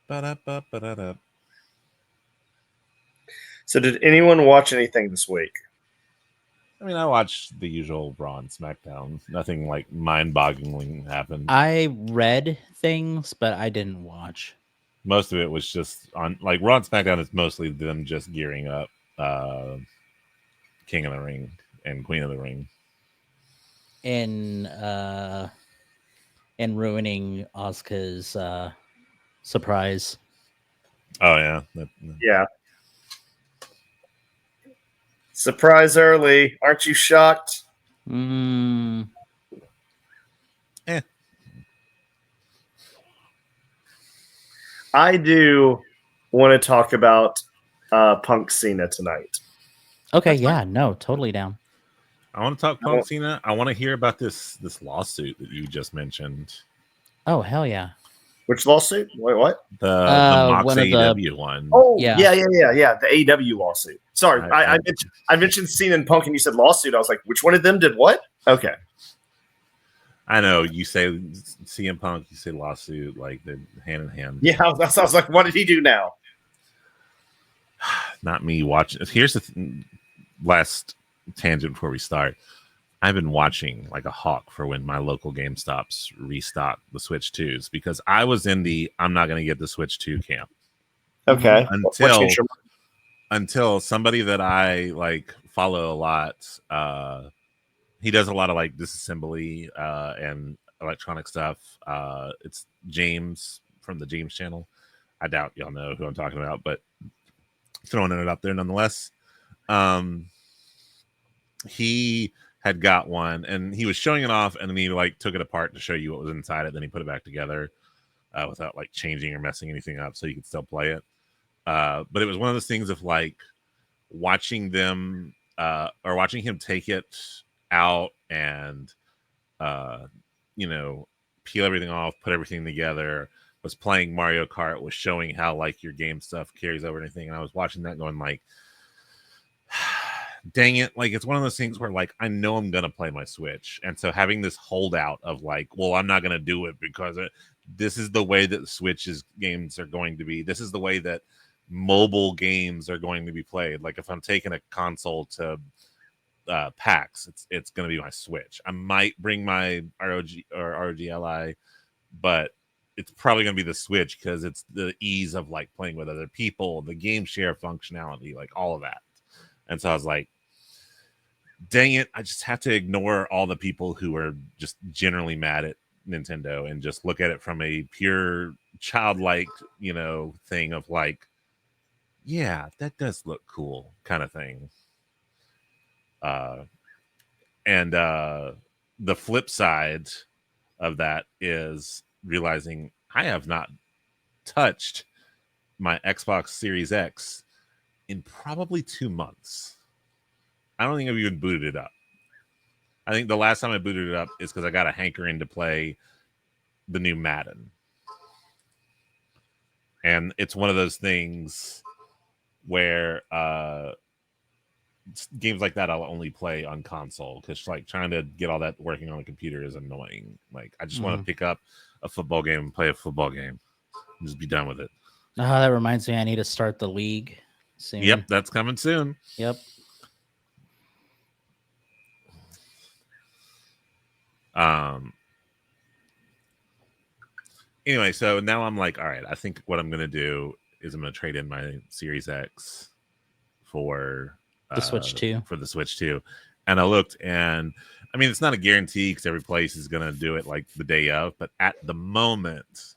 Ba-da-ba-ba-da-da. So, did anyone watch anything this week? I mean, I watched the usual Raw and SmackDown. Nothing like mind-bogglingly happened. I read things, but I didn't watch. Most of it was just on like Raw and SmackDown is mostly them just gearing up King of the Ring and Queen of the Ring. And ruining Asuka's surprise. Oh yeah. Yeah. Surprise early. Aren't you shocked? I do want to talk about Punk Cena tonight. Okay, yeah, no, totally down. I want to talk Punk Cena. I want to hear about this lawsuit that you just mentioned. Oh, hell yeah. Which lawsuit? Wait, what? The Mox one of AEW one. Oh, Yeah. yeah. The AEW lawsuit. Sorry, I mentioned Cena and Punk, and you said lawsuit. I was like, which one of them did what? Okay. I know you say CM Punk, you say lawsuit, like they're hand in hand. Yeah, I was like, what did he do now? Not me watching. Here's the last tangent before we start. I've been watching like a hawk for when my local GameStops restock the Switch 2s because I was in the I'm not going to get the Switch 2 camp. Okay. Until somebody that I like follow a lot, he does a lot of like disassembly and electronic stuff. It's James from the James channel. I doubt y'all know who I'm talking about, but throwing it up there nonetheless. He had got one and he was showing it off and then he like took it apart to show you what was inside it. Then he put it back together without like changing or messing anything up so you could still play it. But it was one of those things of like watching them or watching him take it out and peel everything off, put everything together, was playing Mario Kart, was showing how like your game stuff carries over anything. And I was watching that going like, dang it, like it's one of those things where like I know I'm gonna play my Switch, and so having this holdout of like, well, I'm not gonna do it because this is the way that the Switch's games are going to be. This is the way that mobile games are going to be played. Like if I'm taking a console to PAX, it's gonna be my Switch. I might bring my ROG or ROG Ally, but it's probably gonna be the Switch because it's the ease of like playing with other people, the game share functionality, like all of that. And so I was like, dang it, I just have to ignore all the people who are just generally mad at Nintendo and just look at it from a pure childlike, thing of like, yeah, that does look cool kind of thing. And the flip side of that is realizing I have not touched my Xbox Series X in probably 2 months. I don't think I've even booted it up. I think the last time I booted it up is because I got a hankering to play the new Madden. And it's one of those things where games like that I'll only play on console because like trying to get all that working on a computer is annoying. Like I just want to pick up a football game and play a football game and just be done with it. That reminds me, I need to start the league soon. Yep, that's coming soon. Yep. Anyway, so now I'm like, all right, I think what I'm gonna do is I'm gonna trade in my Series X for the Switch 2. For the Switch 2. And I looked, and I mean, it's not a guarantee because every place is gonna do it like the day of, but at the moment,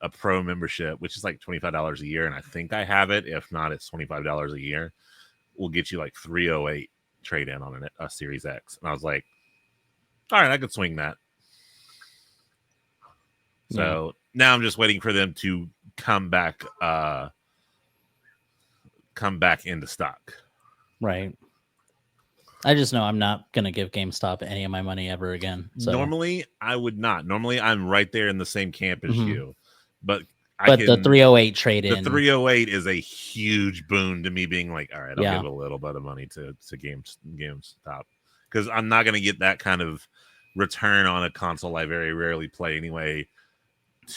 a pro membership, which is like $25 a year, and I think I have it. If not, it's $25 a year. Will get you like $308 trade in on a Series X. And I was like, all right, I could swing that. So now I'm just waiting for them to come back into stock. Right. I just know I'm not going to give GameStop any of my money ever again. So. Normally, I would not. Normally, I'm right there in the same camp as you. But the 308 trade-in. The 308 is a huge boon to me being like, all right, I'll give a little bit of money to GameStop. Because I'm not going to get that kind of return on a console I very rarely play anyway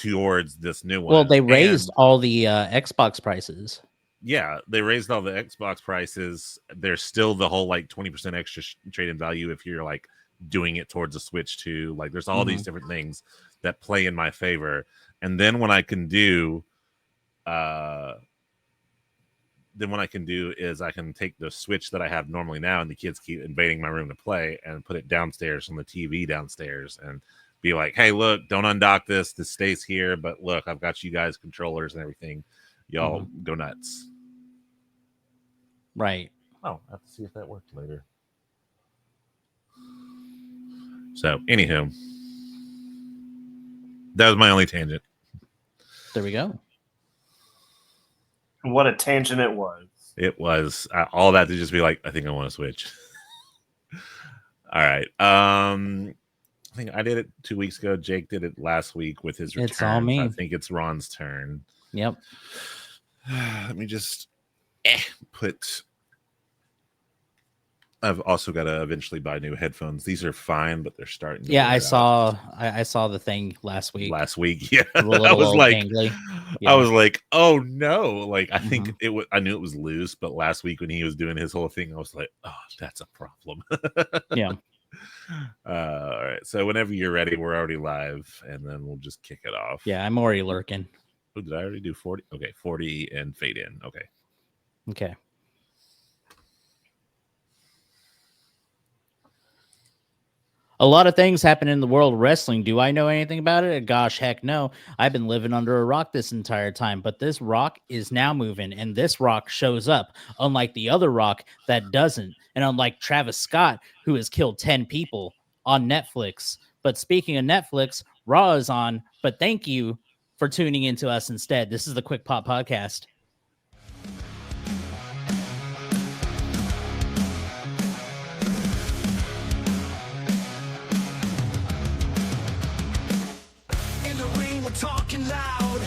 towards this new one. Well, they raised And, all the Xbox prices. yeah, they raised all the Xbox prices. There's still the whole like 20% extra trade-in value if you're like doing it towards a Switch too. Like there's all these different things that play in my favor. And then what I can do is I can take the Switch that I have normally now, and the kids keep invading my room to play, and put it downstairs on the TV downstairs and be like, hey, look, don't undock this. This stays here. But look, I've got you guys controllers and everything. Y'all go nuts. Right. Oh, I have to see if that worked later. So, anywho, that was my only tangent. There we go. What a tangent it was. It was all that to just be like, I think I want to switch. All right. I think I did it 2 weeks ago. Jake did it last week with his return. It's all me. I think it's Ron's turn. Yep. Let me just put. I've also got to eventually buy new headphones. These are fine, but they're starting. Yeah, I saw the thing last week. Yeah, I was like, Yeah. I was like, oh no! Like I think it was. I knew it was loose, but last week when he was doing his whole thing, I was like, oh, that's a problem. Yeah. All right. So whenever you're ready, we're already live, and then we'll just kick it off. Yeah, I'm already lurking. Oh, did I already do 40? Okay, 40 and fade in. Okay. Okay. A lot of things happen in the world of wrestling. Do I know anything about it? Gosh, heck no. I've been living under a rock this entire time, but this rock is now moving, and this rock shows up, unlike the other rock that doesn't, and unlike Travis Scott, who has killed 10 people on Netflix. But speaking of Netflix, Raw is on, but thank you for tuning into us instead. This is the Quick Pop Podcast. Talking loud,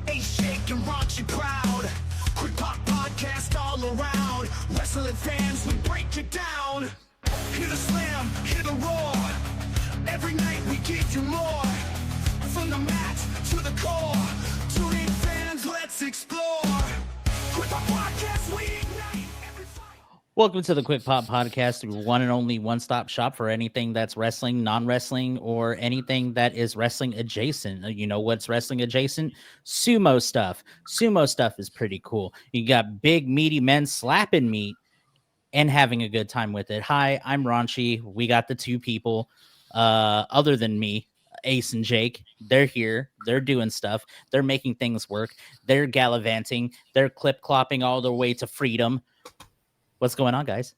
ain't shaking, raunchy, proud. Quick Pop Podcast all around. Wrestling fans, we break it down. Hear the slam, hear the roar. Every night we give you more. From the mat to the core. Tune in fans, let's explore. Quick Pop Podcast, we ignite. Welcome to the Quick Pop Podcast, the one and only one-stop shop for anything that's wrestling, non-wrestling, or anything that is wrestling adjacent. You know what's wrestling adjacent? Sumo stuff. Sumo stuff is pretty cool. You got big, meaty men slapping meat and having a good time with it. Hi, I'm Raunchy. We got the two people other than me, Ace and Jake. They're here. They're doing stuff. They're making things work. They're gallivanting. They're clip-clopping all their way to freedom. What's going on, guys?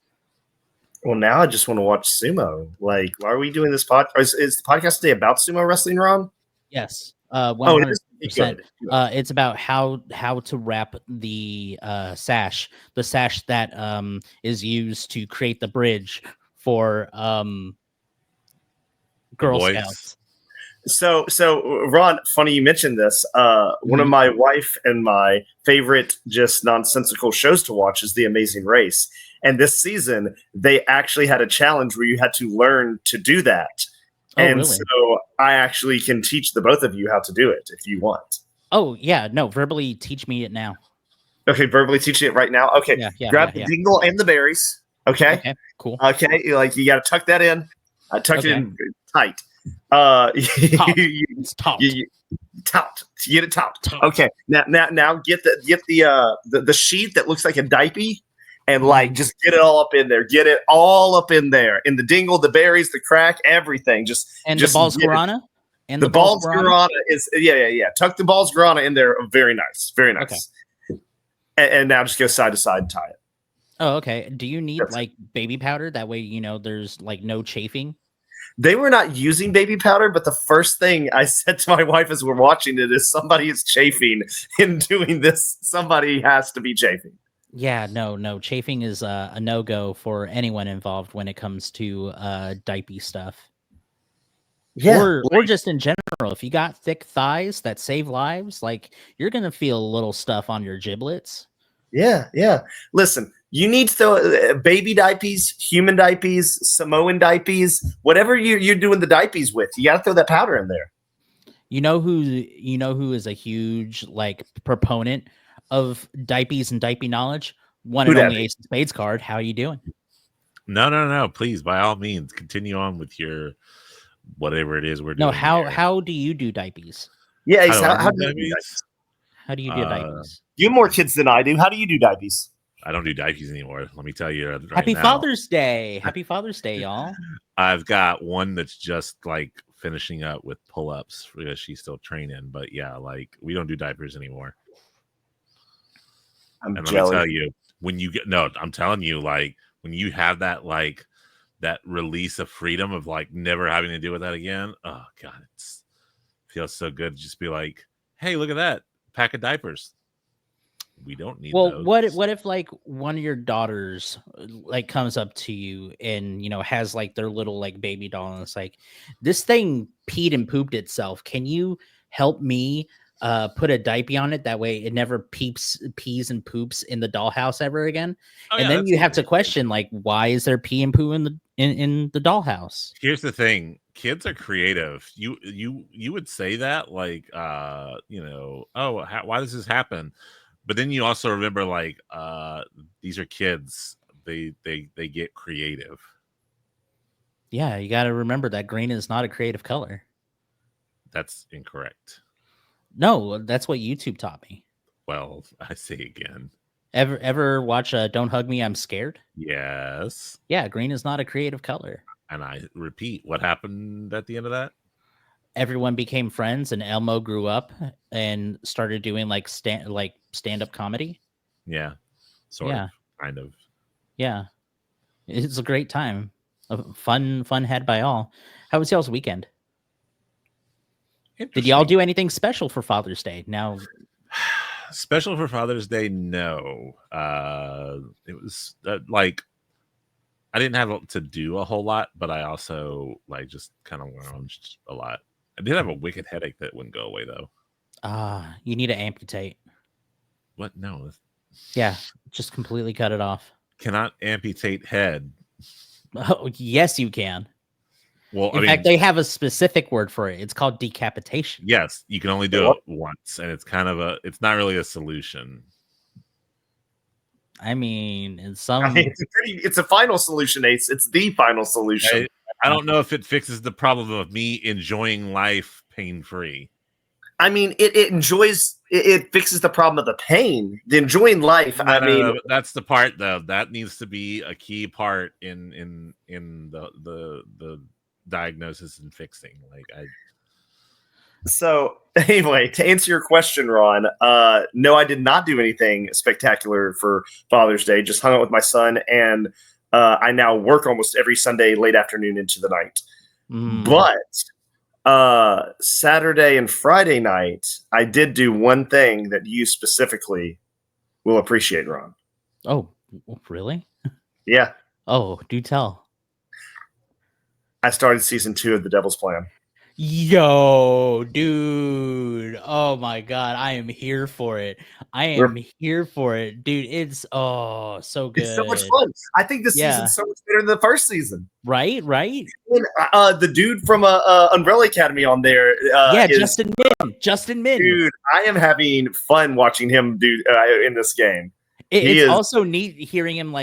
Well, now I just want to watch sumo. Like, why are we doing this podcast? Is the podcast today about sumo wrestling, Ron? Yes. 100%. It's about how to wrap the sash that is used to create the bridge for Girl Scouts. So Ron, funny you mentioned this. One of my wife and my favorite just nonsensical shows to watch is The Amazing Race. And this season, they actually had a challenge where you had to learn to do that. Oh, and really? so I actually can teach the both of you how to do it if you want. Oh, yeah. No, verbally teach me it now. Okay, verbally teaching it right now. Okay, grab the dingle and the berries. Okay, cool. Okay, like you got to tuck that in. Tuck it in tight. It's topped. Topped. Get it topped. Okay. Now get the sheet that looks like a diaper and like just get it all up in there. Get it all up in there. In the dingle, the berries, the crack, everything. Just the balls guarana? And the balls guarana is yeah. Tuck the balls guarana in there. Very nice. Very nice. Okay. And now just go side to side and tie it. Oh, okay. Do you need like baby powder? That way, there's like no chafing. They were not using baby powder, but the first thing I said to my wife as we're watching it is somebody is chafing in doing this. Somebody has to be chafing. Yeah, no. Chafing is a no-go for anyone involved when it comes to diaper stuff. Yeah. Or just in general. If you got thick thighs that save lives, like you're going to feel a little stuff on your giblets. Yeah. Listen. You need to baby diapers, human diapers, Samoan diapers, whatever you're doing the diapers with. You got to throw that powder in there. You know who is a huge like proponent of diapies and diaper knowledge? One Who and dat only be? Ace of Spades card. How you doing? No. Please, by all means, continue on with your whatever it is we're No, doing. here. how do you do diapies? Yeah, Ace, do I how do do you do diapies? diapies? How do you do Uh, diapies? You have more kids than I do. How do you do diapies? I don't do diapies anymore. Let me tell you right Happy now. Father's Day. Happy Father's Day, y'all. I've got one that's just like finishing up with pull-ups because she's still training. But yeah, like we don't do diapers anymore. I'm And jelly. let me tell you, when you get I'm telling you, like when you have that like that release of freedom of like never having to deal with that again. Oh god, it feels so good to just be like, hey, look at that pack of diapers. We don't need Well, those. what if like one of your daughters like comes up to you and has like their little like baby doll and it's like, this thing peed and pooped itself. Can you help me put a diaper on it? That way it never pees and poops in the dollhouse ever again. Oh, And yeah, then that's you have to easy. question like, why is there pee and poo in the dollhouse? Here's the thing, kids are creative. You would say that like oh, why does this happen? But then you also remember like these are kids. They get creative. Yeah, you got to remember that green is not a creative color. That's incorrect. No, that's what YouTube taught me. Well, I say again. Ever watch Don't Hug Me, I'm Scared? Yes. Yeah, green is not a creative color. And I repeat, what happened at the end of that? Everyone became friends and Elmo grew up and started doing like stand-up comedy. Yeah. Sort of. Kind of. Yeah. It's a great time. Fun had by all. How was y'all's weekend? Did y'all do anything special for Father's Day? Now, special for Father's Day? No. It was like I didn't have to do a whole lot, but I also like just kind of lounged a lot. I did have a wicked headache that wouldn't go away though. You need to amputate. What? No. Yeah, just completely cut it off. Cannot amputate head. Oh, yes, you can. Well, in fact, they have a specific word for it. It's called decapitation. Yes, you can only do it once, and it's kind of it's not really a solution. I mean, it's a final solution, Ace. It's the final solution. I don't know if it fixes the problem of me enjoying life pain-free. I mean, it fixes the problem of the pain. The enjoying life. No, that's the part though. That needs to be a key part in the diagnosis and fixing. So anyway, to answer your question, Ron, no, I did not do anything spectacular for Father's Day. Just hung out with my son, and I now work almost every Sunday late afternoon into the night. But Saturday and Friday night, I did do one thing that you specifically will appreciate, Ron. Oh, really? Yeah. Oh, do tell. I started season 2 of The Devil's Plan. Yo, dude. Oh my God. I am here for it. Here for it. Dude, it's so good. It's so much fun. I think this season's so much better than the first season. Right? And, the dude from Umbrella Academy on there. Justin Min. Dude, I am having fun watching him do in this game. It's also neat hearing him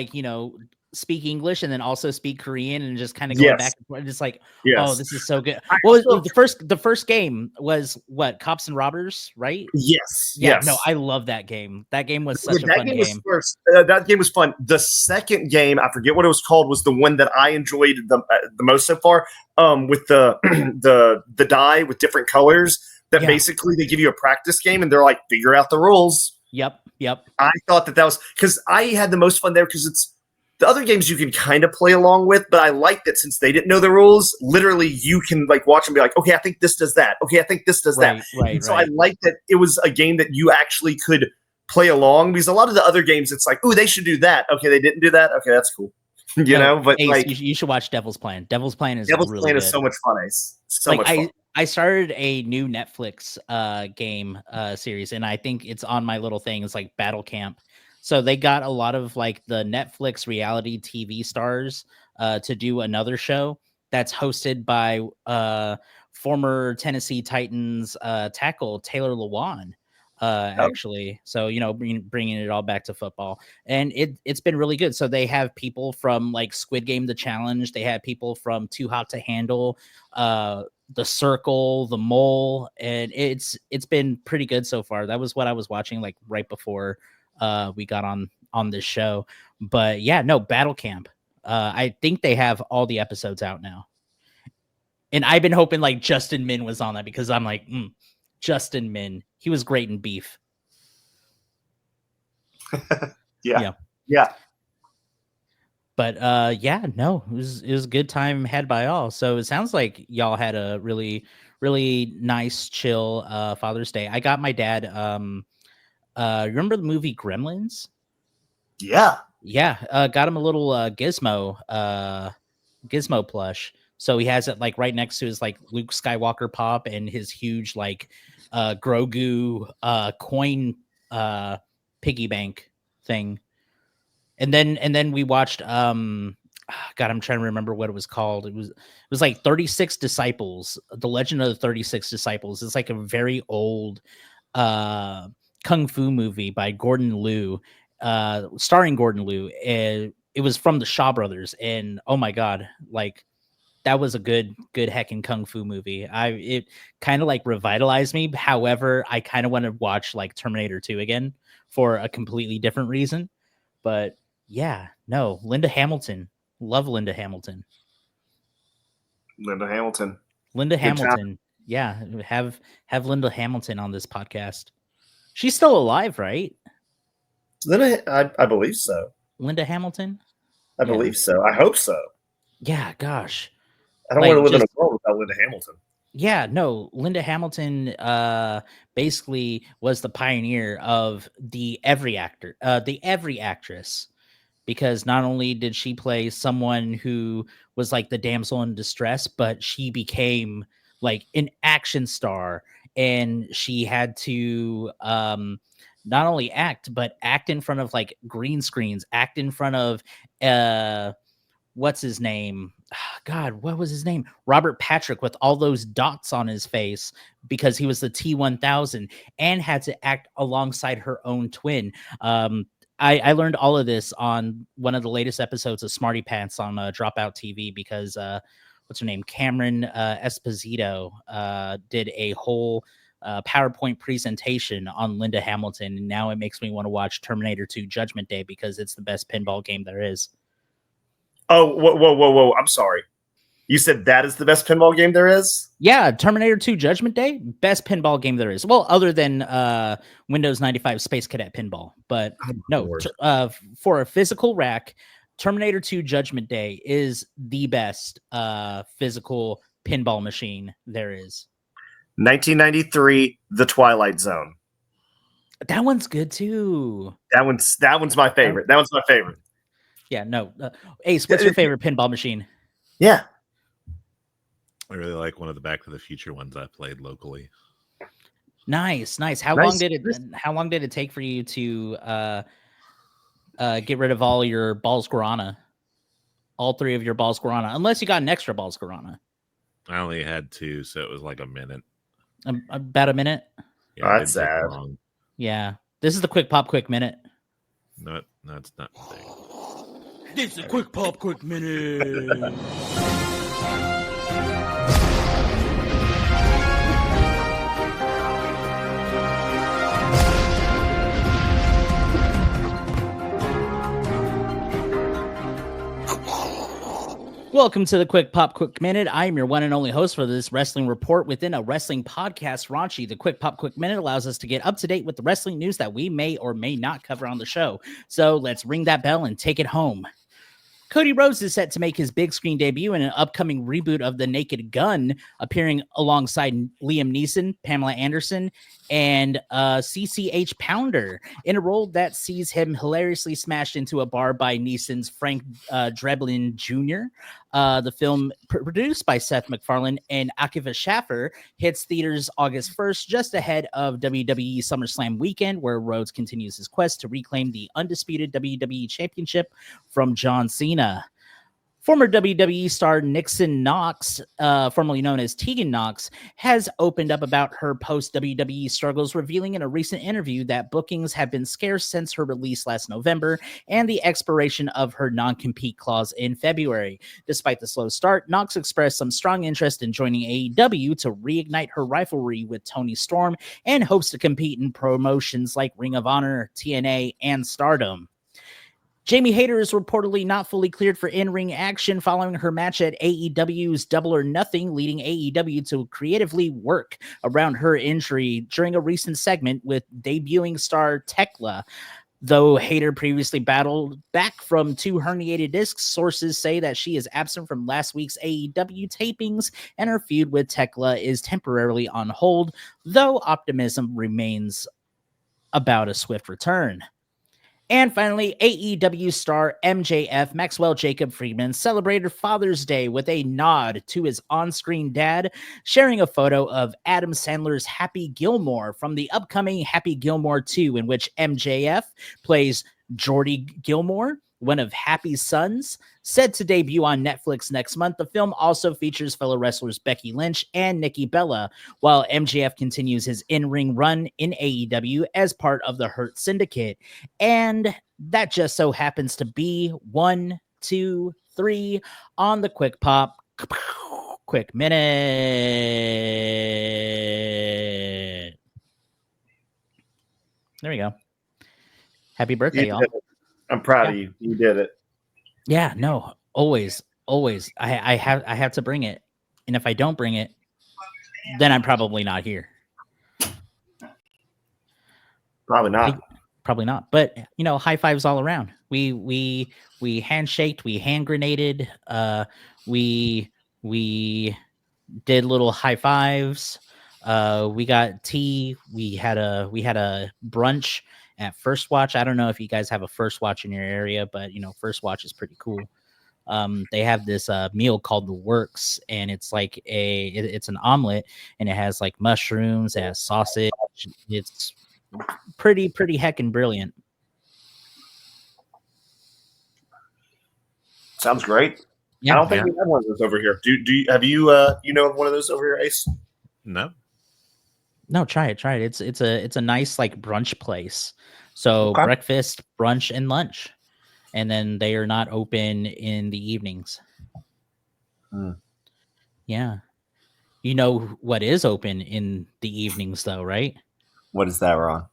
speak English and then also speak Korean and just kind of going back and forth. Just like, oh, this is so good. The first game was what? Cops and Robbers, right? Yes. Yeah. No, I love that game. That game was such a fun game. That game was fun. The second game, I forget what it was called, was the one that I enjoyed the most so far. With the the die with different colors that basically they give you a practice game and they're like, figure out the rules. Yep. I thought that was because I had the most fun there because it's the other games you can kind of play along with, but I like that since they didn't know the rules, literally you can watch and be like, okay, I think this does that. Okay, I think this does that. Right. So I like that it was a game that you actually could play along because a lot of the other games, it's like, oh, they should do that. Okay, they didn't do that. Okay, that's cool. But Ace, you should watch Devil's Plan. Devil's Plan is so much fun, Ace. So much fun. I started a new Netflix game series, and I think it's on my little thing. It's like Battle Camp. So they got a lot of the Netflix reality TV stars to do another show that's hosted by former Tennessee Titans tackle Taylor Lewan. Actually, so bringing it all back to football, and it's been really good. So they have people from like Squid Game, The Challenge. They have people from Too Hot to Handle, The Circle, The Mole, and it's been pretty good so far. That was what I was watching like right before we got on this show. But yeah, no, Battle Camp. I think they have all the episodes out now, and I've been hoping like Justin Min was on that because I'm like. Justin Min. He was great in Beef. Yeah. But no, it was a good time had by all. So it sounds like y'all had a really, really nice, chill Father's Day. I got my dad. Remember the movie Gremlins? Yeah. Got him a little Gizmo plush. So he has it like right next to his like Luke Skywalker pop and his huge like Grogu coin piggy bank thing. And then we watched God, I'm trying to remember what it was called. It was like 36 Disciples, The Legend of the 36 Disciples. It's like a very old kung fu movie by Gordon Liu, starring Gordon Liu. It was from the Shaw Brothers, and oh my God, like that was a good heckin' kung fu movie. It kind of like revitalized me. However, I kind of want to watch like Terminator 2 again for a completely different reason. But yeah, no, Linda Hamilton. Love Linda Hamilton. Linda Hamilton. Linda Hamilton. Yeah, have Linda Hamilton on this podcast. She's still alive, right? Linda, I believe so. Linda Hamilton? I believe so. I hope so. Yeah, gosh. I don't want to live in a world without Linda Hamilton. Yeah, no, Linda Hamilton basically was the pioneer of the every actress, because not only did she play someone who was like the damsel in distress, but she became like an action star, and she had to not only act, but act in front of like green screens, act in front of what's his name? God, what was his name? Robert Patrick, with all those dots on his face because he was the T-1000, and had to act alongside her own twin. I learned all of this on one of the latest episodes of Smarty Pants on Dropout TV because what's her name? Cameron Esposito did a whole PowerPoint presentation on Linda Hamilton, and now it makes me want to watch Terminator 2 Judgment Day because it's the best pinball game there is. Oh, whoa. I'm sorry. You said that is the best pinball game there is? Yeah, Terminator 2 Judgment Day, best pinball game there is. Well, other than Windows 95 Space Cadet Pinball. But for a physical rack, Terminator 2 Judgment Day is the best physical pinball machine there is. 1993, The Twilight Zone. That one's good too. That one's my favorite. That one's my favorite. Yeah, no. Ace, what's your favorite pinball machine? Yeah. I really like one of the Back to the Future ones I played locally. Nice. How long did it take for you to get rid of all your balls guarana? All three of your balls guarana, unless you got an extra balls guarana. I only had two, so it was like a minute. About a minute? Yeah, that's sad. Yeah. This is the quick pop quick minute. No, it's not. This is a quick pop quick minute. Welcome to the Quick Pop Quick Minute. I am your one and only host for this wrestling report within a wrestling podcast, Raunchy. The Quick Pop Quick Minute allows us to get up to date with the wrestling news that we may or may not cover on the show. So let's ring that bell and take it home. Cody Rhodes is set to make his big screen debut in an upcoming reboot of The Naked Gun, appearing alongside Liam Neeson, Pamela Anderson, and CCH Pounder in a role that sees him hilariously smashed into a bar by Neeson's Frank Drebin Jr. The film, produced by Seth MacFarlane and Akiva Schaffer, hits theaters August 1st, just ahead of WWE SummerSlam weekend, where Rhodes continues his quest to reclaim the undisputed WWE Championship from John Cena. Former WWE star Nixon Knox, formerly known as Tegan Knox, has opened up about her post-WWE struggles, revealing in a recent interview that bookings have been scarce since her release last November and the expiration of her non-compete clause in February. Despite the slow start, Knox expressed some strong interest in joining AEW to reignite her rivalry with Toni Storm and hopes to compete in promotions like Ring of Honor, TNA, and Stardom. Jamie Hayter is reportedly not fully cleared for in-ring action following her match at AEW's Double or Nothing, leading AEW to creatively work around her injury during a recent segment with debuting star Tekla. Though Hayter previously battled back from 2 herniated discs, sources say that she is absent from last week's AEW tapings and her feud with Tekla is temporarily on hold, though optimism remains about a swift return. And finally, AEW star MJF, Maxwell Jacob Friedman, celebrated Father's Day with a nod to his on-screen dad, sharing a photo of Adam Sandler's Happy Gilmore from the upcoming Happy Gilmore 2, in which MJF plays Jordy Gilmore, one of Happy's sons. Set to debut on Netflix next month, the film also features fellow wrestlers Becky Lynch and Nikki Bella, while MJF continues his in-ring run in AEW as part of the Hurt Syndicate. And that just so happens to be 1, 2, 3 on the Quick Pop Quick Minute. There we go. Happy birthday, y'all. I'm proud of you. You did it. Yeah, no, always. I have to bring it. And if I don't bring it, then I'm probably not here. Probably not. Probably not. But high fives all around. We handshaked, we hand grenaded, we did little high fives. We got tea. We had a brunch at First Watch. I don't know if you guys have a First Watch in your area, but First Watch is pretty cool. They have this meal called the Works, and it's like it's an omelet, and it has like mushrooms, it has sausage. It's pretty heckin' brilliant. Sounds great. Yeah. I don't think we have one of those over here. Do you have you one of those over here, Ace? No. No, try it. It's a nice like brunch place. So Okay. breakfast, brunch, and lunch, and then they are not open in the evenings. Yeah, you know what is open in the evenings though, right? What is that, Ron?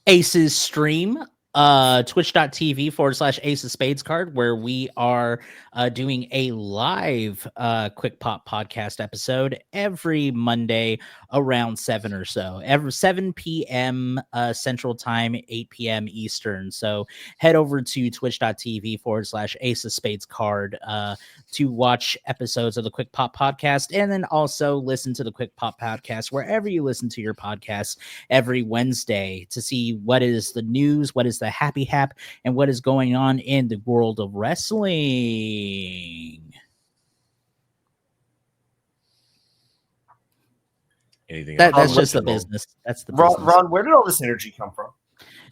Ace's stream, twitch.tv/Ace of Spades card, where we are doing a live Quick Pop podcast episode every Monday around 7 or so, every 7 p.m. Central Time, 8 p.m. Eastern. So head over to twitch.tv/Ace of Spades card to watch episodes of the Quick Pop podcast, and then also listen to the Quick Pop podcast wherever you listen to your podcasts every Wednesday to see what is the news, what is the happy hap, and what is going on in the world of wrestling. Anything That's else? just the business. That's the Ron, business. Ron, where did all this energy come from?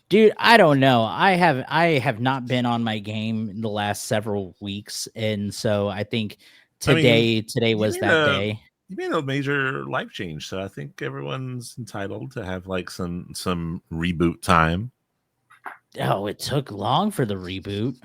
Dude, I don't know. I have not been on my game in the last several weeks, and so I think today was that day. You made a major life change, so I think everyone's entitled to have like some reboot time. Oh, it took long for the reboot.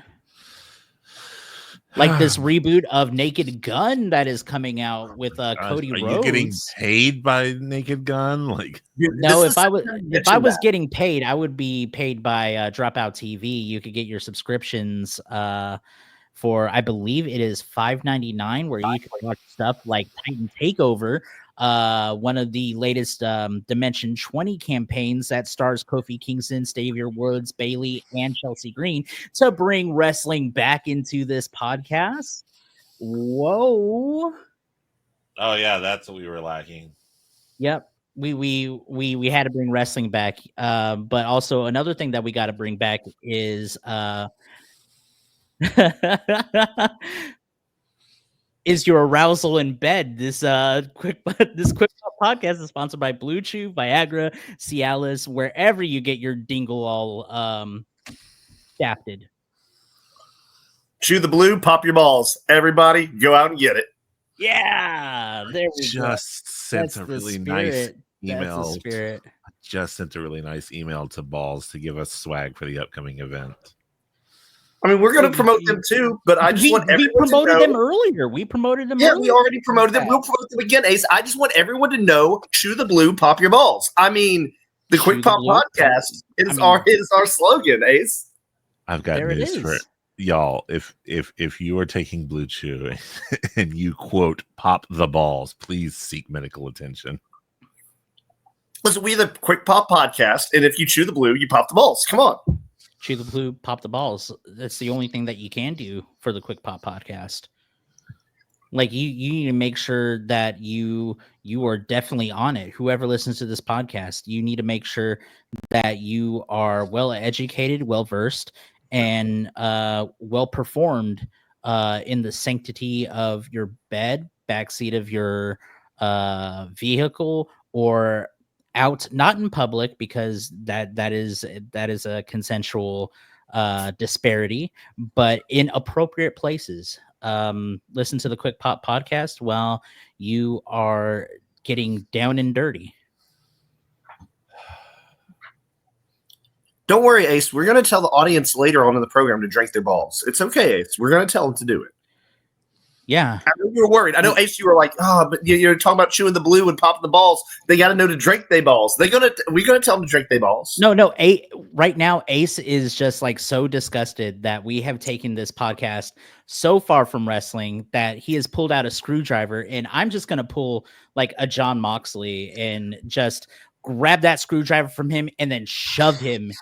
Like this reboot of Naked Gun that is coming out with Cody Rhodes. Are you getting paid by Naked Gun? Like, no, if I was getting paid, I would be paid by Dropout TV. You could get your subscriptions for, I believe it is $5.99, where you can watch stuff like Titan Takeover, one of the latest Dimension 20 campaigns that stars Kofi Kingston, Xavier Woods, Bailey, and Chelsea Green to bring wrestling back into this podcast. Whoa. oh yeah, that's what we were lacking. Yep. We had to bring wrestling back. But also another thing that we got to bring back is is your arousal in bed. This quick podcast is sponsored by Blue Chew, Viagra, Cialis, wherever you get your dingle all shafted. Chew the blue, pop your balls. Everybody, go out and get it. Yeah, there we go. Just sent a really nice That's the email. spirit. Just sent a really nice email to Balls to give us swag for the upcoming event. I mean, we're going to promote them too, but I just want everyone we promoted to know, them earlier. We promoted them. Yeah, earlier. we already promoted them. We'll promote them again, Ace. I just want everyone to know: chew the blue, pop your balls. I mean, the Chew Quick the Pop blue, Podcast is I mean- our slogan, Ace. I've got There it news for is. y'all. If you are taking Blue Chew and you quote pop the balls, please seek medical attention. Listen, we the Quick Pop Podcast, and if you chew the blue, you pop the balls. Come on. Chew the blue, pop the balls. That's the only thing that you can do for the Quick Pop Podcast. Like you need to make sure that you are definitely on it. Whoever listens to this podcast, you need to make sure that you are well educated, well versed, and well performed in the sanctity of your bed, backseat of your vehicle, or out, not in public, because that is a consensual disparity, but in appropriate places. Listen to the Quick Pop Podcast while you are getting down and dirty. Don't worry, Ace. We're going to tell the audience later on in the program to drink their balls. It's okay, Ace. We're going to tell them to do it. Yeah. I know you were worried. I know, Ace, you were like, but you're talking about chewing the blue and popping the balls. They got to know to drink their balls. We're going to tell them to drink their balls. No. Right now, Ace is just like so disgusted that we have taken this podcast so far from wrestling that he has pulled out a screwdriver, and I'm just going to pull like a John Moxley and just grab that screwdriver from him and then shove him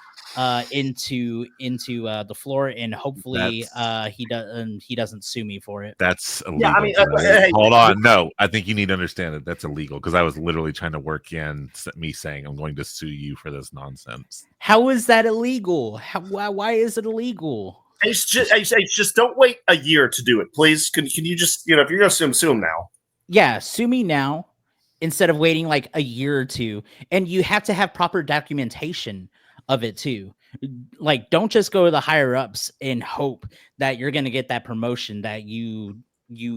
into the floor, and hopefully he doesn't sue me for it. That's illegal. Yeah, I mean, right? hey, Hold on. No, I think you need to understand that that's illegal, because I was literally trying to work in me saying I'm going to sue you for this nonsense. How is that illegal? Why is it illegal? Ace, just don't wait a year to do it, please. Can you just, if you're going to sue him now. Yeah, sue me now instead of waiting like a year or two. And you have to have proper documentation of it too. Like, don't just go to the higher ups and hope that you're going to get that promotion that you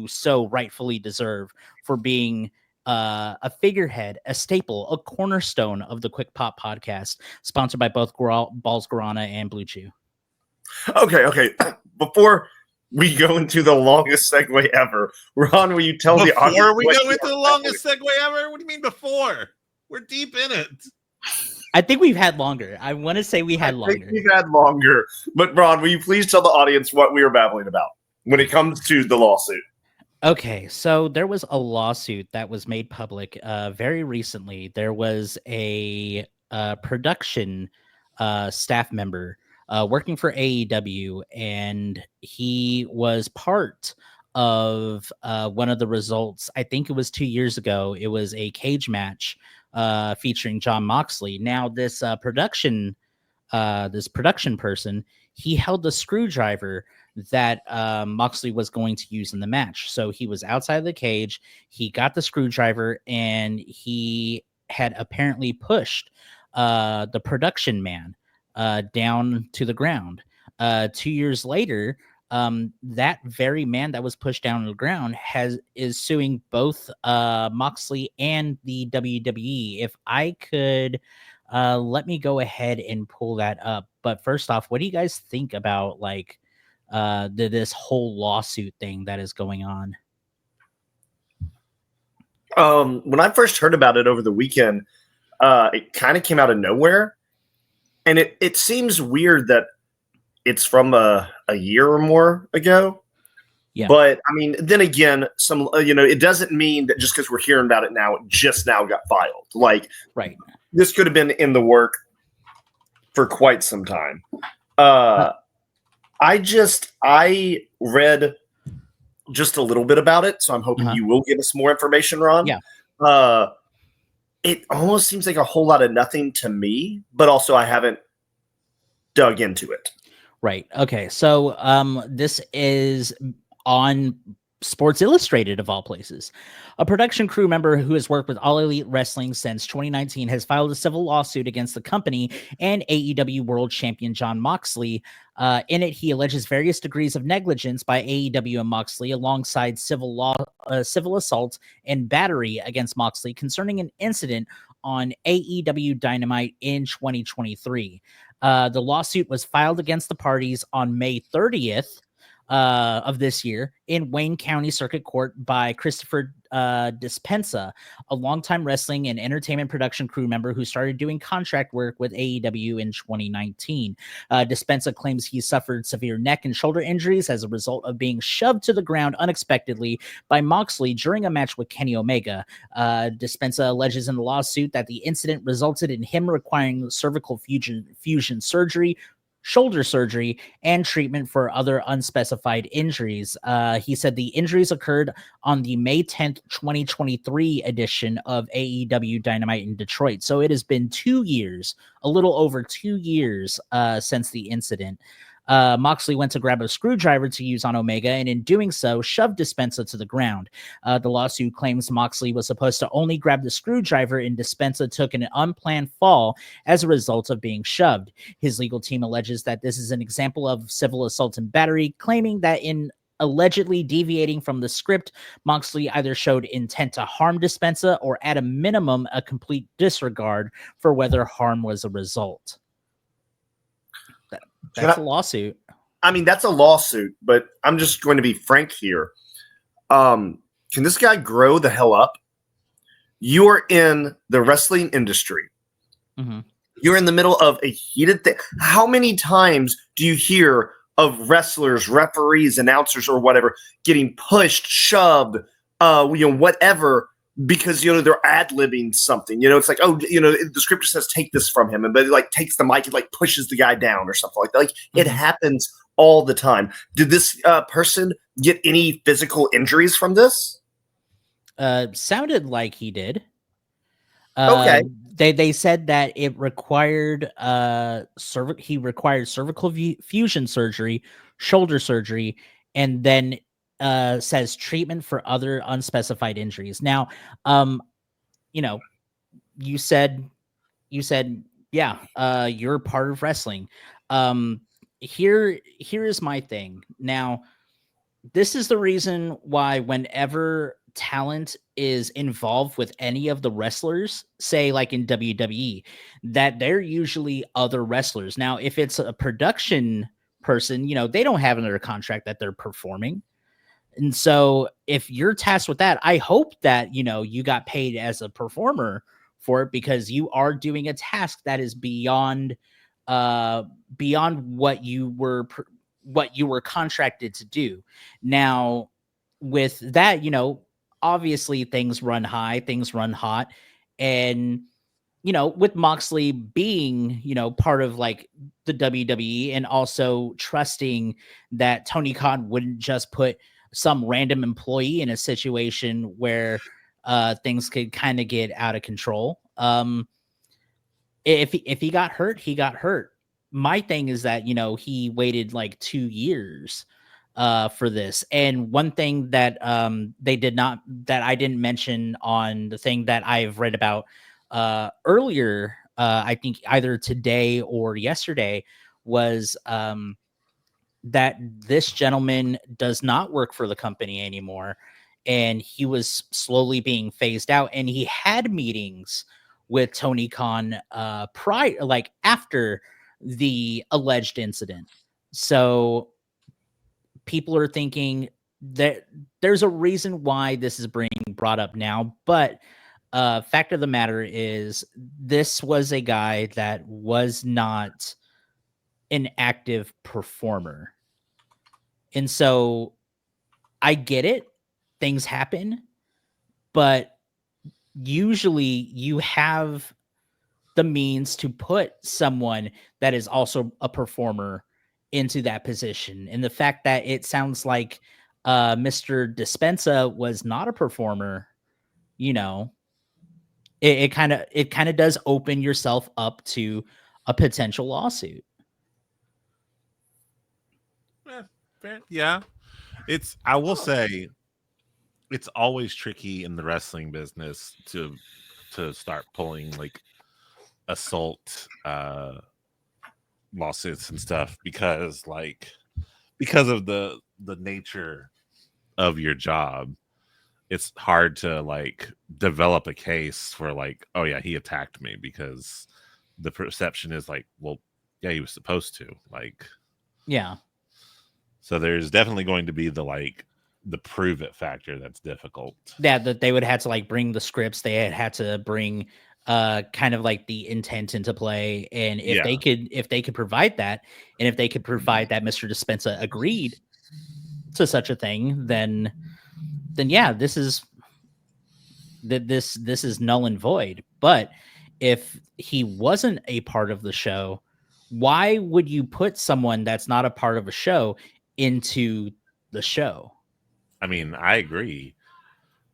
so rightfully deserve for being a figurehead, a staple, a cornerstone of the Quick Pop Podcast, sponsored by both Balls Guarana and Blue Chew. Okay. Before we go into the longest segue ever, Ron, will you tell the audience? Before we what go you into the longest segue ever? What do you mean before? We're deep in it. I think we've had longer. I want to say we had I longer. think we've had longer. But Ron, will you please tell the audience what we were babbling about when it comes to the lawsuit? Okay, so there was a lawsuit that was made public very recently. There was a production staff member working for AEW, and he was part of one of the results. I think it was 2 years ago. It was a cage match featuring John Moxley. Now, this production person, he held the screwdriver that Moxley was going to use in the match. So he was outside of the cage. He got the screwdriver, and he had apparently pushed the production man down to the ground. 2 years later, that very man that was pushed down to the ground is suing both Moxley and the WWE. If I could, let me go ahead and pull that up. But first off, what do you guys think about like this whole lawsuit thing that is going on? When I first heard about it over the weekend, it kind of came out of nowhere, and it seems weird that it's from a year or more ago. Yeah. But I mean, then again, it doesn't mean that just because we're hearing about it now, it just now got filed. Like, Right. This could have been in the work for quite some time. I read just a little bit about it, so I'm hoping you will give us more information, Ron. Yeah. It almost seems like a whole lot of nothing to me, but also I haven't dug into it. Right. Okay. So this is on Sports Illustrated, of all places. A production crew member who has worked with All Elite Wrestling since 2019 has filed a civil lawsuit against the company and AEW World Champion Jon Moxley. In it, he alleges various degrees of negligence by AEW and Moxley, alongside civil assault and battery against Moxley concerning an incident on AEW Dynamite in 2023. The lawsuit was filed against the parties on May 30th. Of this year in Wayne County Circuit Court by Christopher Dispenza, a longtime wrestling and entertainment production crew member who started doing contract work with AEW in 2019. Dispenza claims he suffered severe neck and shoulder injuries as a result of being shoved to the ground unexpectedly by Moxley during a match with Kenny Omega. Dispenza alleges in the lawsuit that the incident resulted in him requiring cervical fusion surgery, shoulder surgery, and treatment for other unspecified injuries. He said the injuries occurred on the May 10th, 2023 edition of AEW Dynamite in Detroit. So it has been 2 years, a little over 2 years since the incident. Moxley went to grab a screwdriver to use on Omega, and in doing so, shoved Dispenza to the ground. The lawsuit claims Moxley was supposed to only grab the screwdriver, and Dispenza took an unplanned fall as a result of being shoved. His legal team alleges that this is an example of civil assault and battery, claiming that in allegedly deviating from the script, Moxley either showed intent to harm Dispenza or, at a minimum, a complete disregard for whether harm was a result. That's a lawsuit. I mean, that's a lawsuit, but I'm just going to be frank here. Can this guy grow the hell up? You are in the wrestling industry. Mm-hmm. You're in the middle of a heated thing. How many times do you hear of wrestlers, referees, announcers, or whatever getting pushed, shoved, whatever, because they're ad-libbing something. It's like, the script says take this from him, but it like takes the mic and like pushes the guy down or something like that. Like it happens all the time. Did this person get any physical injuries from this? Sounded like he did. Okay. They said that it required he required cervical fusion surgery, shoulder surgery, and then says treatment for other unspecified injuries. Now, you said, yeah, you're part of wrestling. Here is my thing. Now, this is the reason why whenever talent is involved with any of the wrestlers, say like in WWE, that they're usually other wrestlers. Now, if it's a production person, they don't have another contract that they're performing. And so if you're tasked with that, I hope that, you got paid as a performer for it, because you are doing a task that is beyond what you were contracted to do. Now, with that, obviously things run high, things run hot. And, with Moxley being, part of like the WWE, and also trusting that Tony Khan wouldn't just put some random employee in a situation where things could kind of get out of control. If he got hurt, he got hurt. My thing is that, he waited like 2 years for this. And one thing that that I didn't mention on the thing that I've read about earlier, I think either today or yesterday, was that this gentleman does not work for the company anymore, and he was slowly being phased out. And he had meetings with Tony Khan prior, like after the alleged incident. So people are thinking that there's a reason why this is being brought up now, but fact of the matter is, this was a guy that was not an active performer. And so I get it. Things happen, but usually you have the means to put someone that is also a performer into that position. And the fact that it sounds like Mr. Dispenza was not a performer, it kind of does open yourself up to a potential lawsuit. Yeah, I will say it's always tricky in the wrestling business to start pulling like assault lawsuits and stuff because of the nature of your job. It's hard to like develop a case for like, oh yeah, he attacked me, because the perception is like, well, yeah, he was supposed to, like, Yeah. so there's definitely going to be the prove it factor that's difficult. Yeah, that they would have to like bring the scripts, they had to bring kind of like the intent into play. And if they could provide that, and if they could provide that Mr. Dispenza agreed to such a thing, then yeah, this is null and void. But if he wasn't a part of the show, why would you put someone that's not a part of a show into the show? I mean, I agree,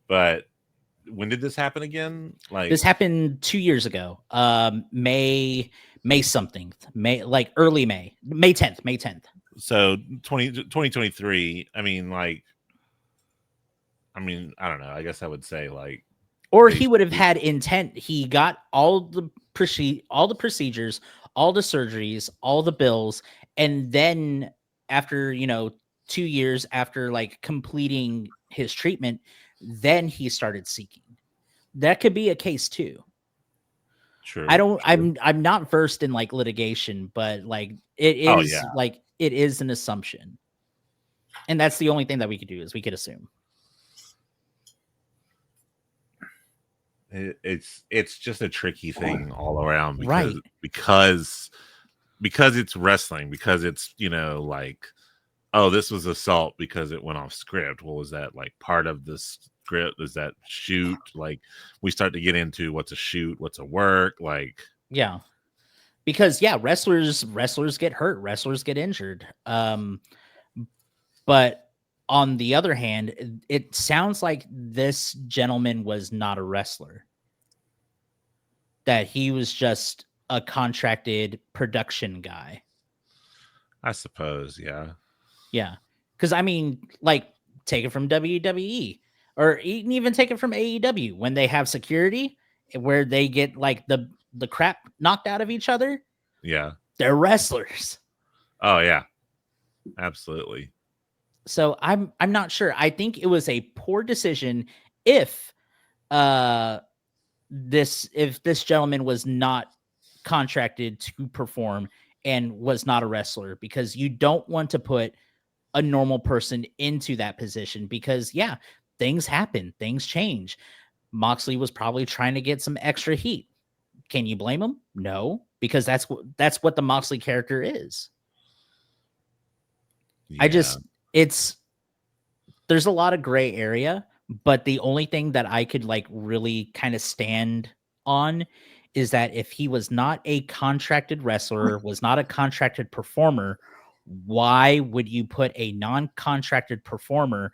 but when did this happen again? Like, this happened 2 years ago. May something, early May 10th. So 2023. I mean, I don't know. I guess I would say like, or he would have had intent. He got all the procedures, all the surgeries, all the bills, and then after 2 years after like completing his treatment, then he started seeking. That could be a case too. True. I'm not versed in like litigation, but like it is it is an assumption. And that's the only thing that we could do, is we could assume. It's just a tricky thing all around, because because it's wrestling, because it's, like, oh, this was assault because it went off script. Well, was that like part of the script? Is that shoot? Like, we start to get into what's a shoot, what's a work, like, yeah. Because wrestlers get hurt, wrestlers get injured. But on the other hand, it sounds like this gentleman was not a wrestler, that he was just a contracted production guy. I suppose, yeah. Yeah. Because, I mean, like, take it from WWE, or even take it from AEW, when they have security where they get like the crap knocked out of each other. Yeah. They're wrestlers. Oh, yeah. Absolutely. So I'm not sure. I think it was a poor decision if this gentleman was not contracted to perform and was not a wrestler, because you don't want to put a normal person into that position, because things happen, things change. Moxley was probably trying to get some extra heat. Can you blame him? No, because that's what the Moxley character is. Yeah. There's a lot of gray area, but the only thing that I could like really kind of stand on is that if he was not a contracted wrestler, was not a contracted performer, why would you put a non-contracted performer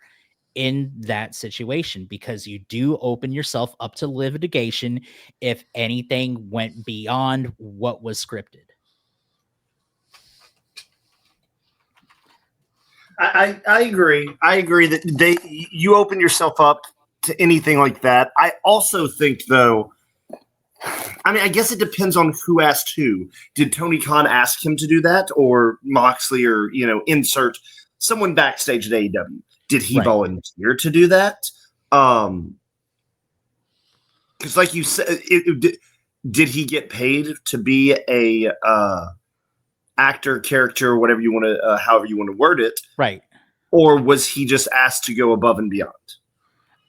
in that situation? Because you do open yourself up to litigation if anything went beyond what was scripted. I agree. I agree that you open yourself up to anything like that. I also think, though, I mean, I guess it depends on who asked who. Did Tony Khan ask him to do that, or Moxley, or insert someone backstage at AEW? Did he volunteer to do that? Because, like you said, did he get paid to be a actor, character, whatever you want to, however you want to word it, right? Or was he just asked to go above and beyond?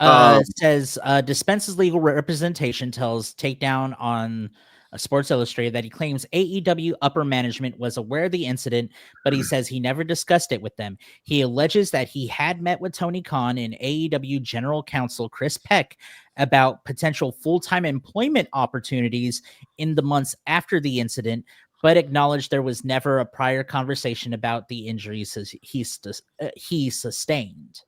It says Dispenza's legal representation tells Takedown on Sports Illustrated that he claims AEW upper management was aware of the incident, but he says he never discussed it with them. He alleges that he had met with Tony Khan and AEW General Counsel Chris Peck about potential full-time employment opportunities in the months after the incident, but acknowledged there was never a prior conversation about the injuries he sustained.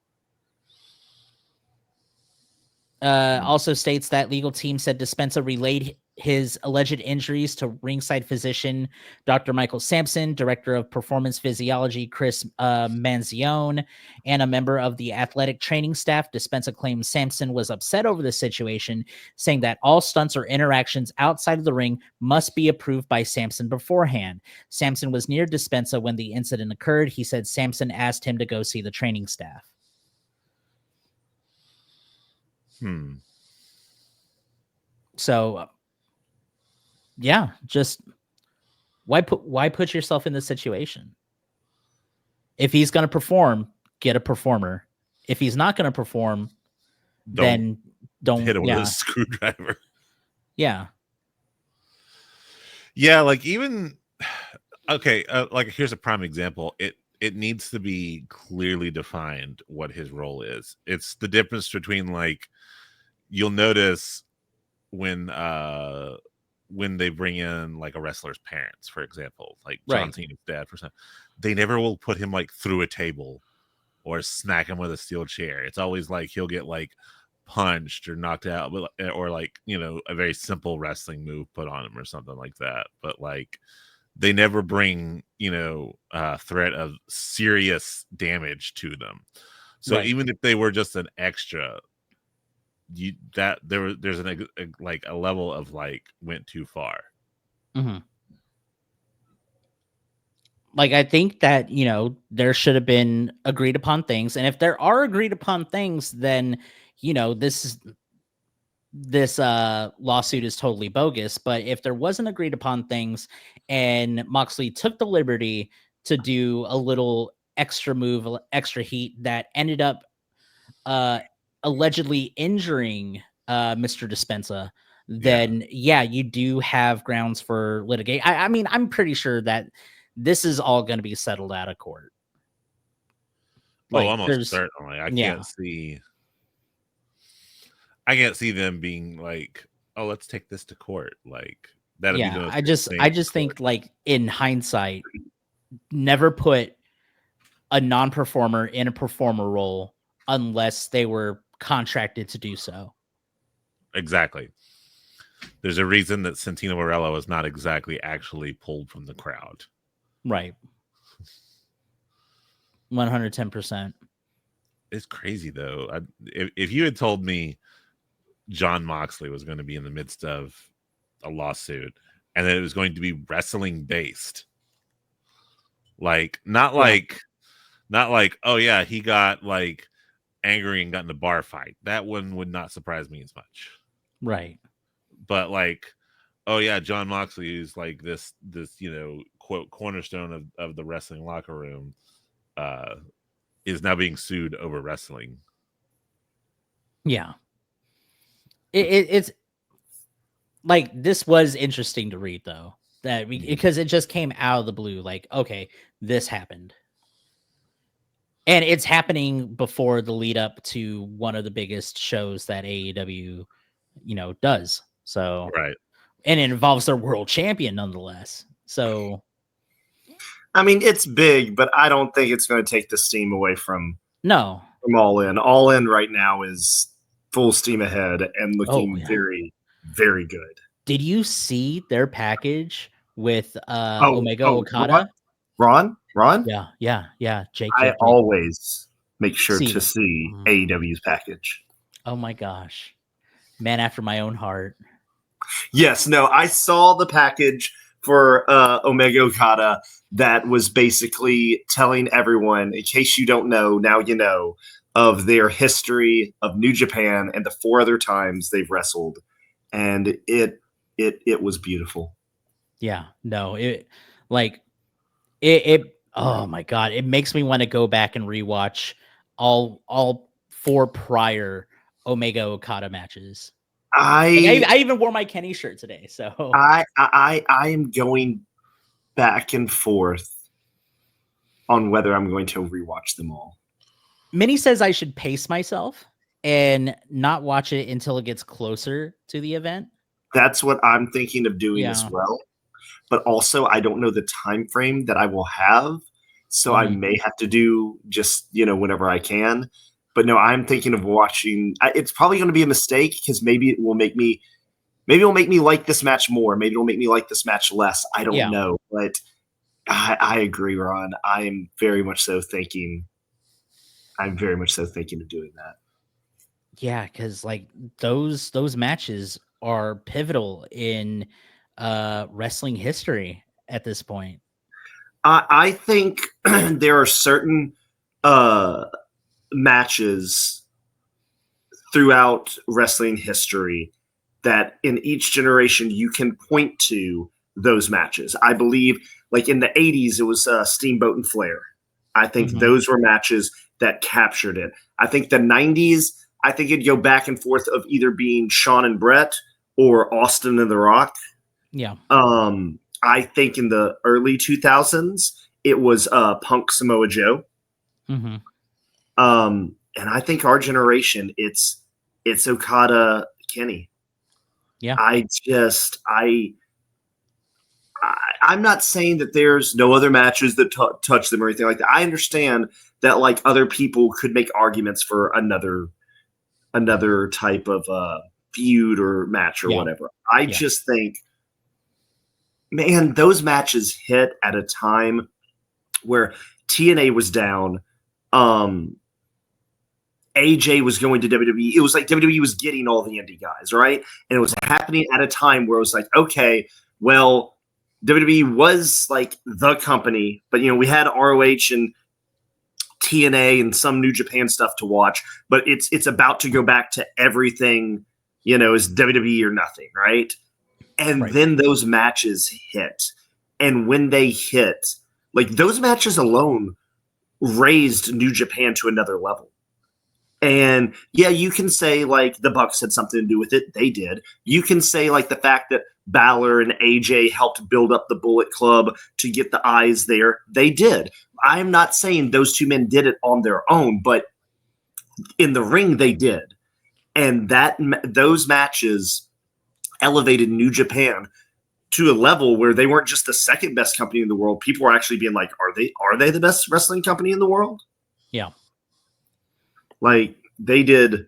Also states that legal team said Dispenza relayed his alleged injuries to ringside physician Dr. Michael Sampson, director of performance physiology Chris Manzione, and a member of the athletic training staff. Dispenza claims Sampson was upset over the situation, saying that all stunts or interactions outside of the ring must be approved by Sampson beforehand. Sampson was near Dispenza when the incident occurred. He said Sampson asked him to go see the training staff. So, yeah, just why put yourself in this situation? If he's going to perform, get a performer. If he's not going to perform, then don't hit him with a screwdriver. Yeah. Yeah, like even okay, like here's a prime example. It needs to be clearly defined what his role is. It's the difference between, like, you'll notice when they bring in like a wrestler's parents, for example, like John Cena's dad, for example, they never will put him like through a table or smack him with a steel chair. It's always like he'll get like punched or knocked out, or like, you know, a very simple wrestling move put on him or something like that. But like, they never bring, you know, threat of serious damage to them. So even if they were just an extra, there's a level of like went too far. Mm-hmm. Like, I think that, you know, there should have been agreed upon things, and if there are agreed upon things, then, you know, this lawsuit is totally bogus. But if there wasn't agreed upon things and Moxley took the liberty to do a little extra move, extra heat that ended up allegedly injuring Mr. Dispenza, then yeah, you do have grounds for litigation. I mean, I'm pretty sure that this is all going to be settled out of court. Like, almost certainly. I can't see them being like, oh, let's take this to court. Like, that'd be I just think, like, in hindsight, never put a non-performer in a performer role unless they were contracted to do so. Exactly. There's a reason that Santino Marella was not exactly actually pulled from the crowd. Right. 110%. It's crazy though. If you had told me Jon Moxley was going to be in the midst of a lawsuit and that it was going to be wrestling based, like not like, oh yeah, he got like angry and got in a bar fight, that one would not surprise me as much. Right. But like, oh yeah, Jon Moxley is like this, you know, quote, cornerstone of the wrestling locker room, is now being sued over wrestling. Yeah. It's like, this was interesting to read though, that because it just came out of the blue. Like, okay, this happened. And it's happening before the lead up to one of the biggest shows that AEW, you know, does. So, and it involves their world champion nonetheless. So, I mean, it's big, but I don't think it's going to take the steam away from All In. All In right now is full steam ahead and looking very, very good. Did you see their package with Omega Okada? Ron? Yeah. Jake. I always make sure to see AEW's package. Oh my gosh. Man after my own heart. Yes, no, I saw the package for Omega Okada that was basically telling everyone, in case you don't know, now you know, of their history of New Japan and the 4 other times they've wrestled. And it was beautiful. Yeah, no, it oh my God, it makes me want to go back and rewatch all 4 prior Omega Okada matches. I even wore my Kenny shirt today, so I am going back and forth on whether I'm going to rewatch them all. Minnie says I should pace myself and not watch it until it gets closer to the event. That's what I'm thinking of doing as well. But also, I don't know the time frame that I will have, so I may have to do just, you know, whenever I can. But no, I'm thinking of watching. It's probably going to be a mistake because maybe it will make me maybe it'll make me like this match more. Maybe it'll make me like this match less. I don't know, but I agree, Ron. I'm very much so thinking of doing that. Yeah, because like those matches are pivotal in wrestling history at this point. I think there are certain matches throughout wrestling history that in each generation you can point to those matches. I believe, like in the 80s, it was Steamboat and Flair. I think those were matches that captured it. I think the 90s, I think it'd go back and forth of either being Shawn and Brett or Austin and The Rock. Yeah. I think in the early 2000s, it was Punk Samoa Joe. Mm-hmm. And I think our generation, it's Okada Kenny. Yeah. I'm not saying that there's no other matches that touch them or anything like that. I understand that like other people could make arguments for another type of feud or match or whatever. I just think, man, those matches hit at a time where TNA was down. AJ was going to WWE. It was like WWE was getting all the indie guys, right? And it was happening at a time where it was like, okay, well, WWE was like the company, but you know, we had ROH and TNA and some New Japan stuff to watch, but it's about to go back to everything, you know, is WWE or nothing, right? And then those matches hit. And when they hit, like those matches alone raised New Japan to another level. And yeah, you can say like the Bucks had something to do with it. They did. You can say like the fact that Balor and AJ helped build up the Bullet Club to get the eyes there. They did. I'm not saying those two men did it on their own, but in the ring they did. And those matches elevated New Japan to a level where they weren't just the second best company in the world. People were actually being like, are they the best wrestling company in the world? Yeah. Like they did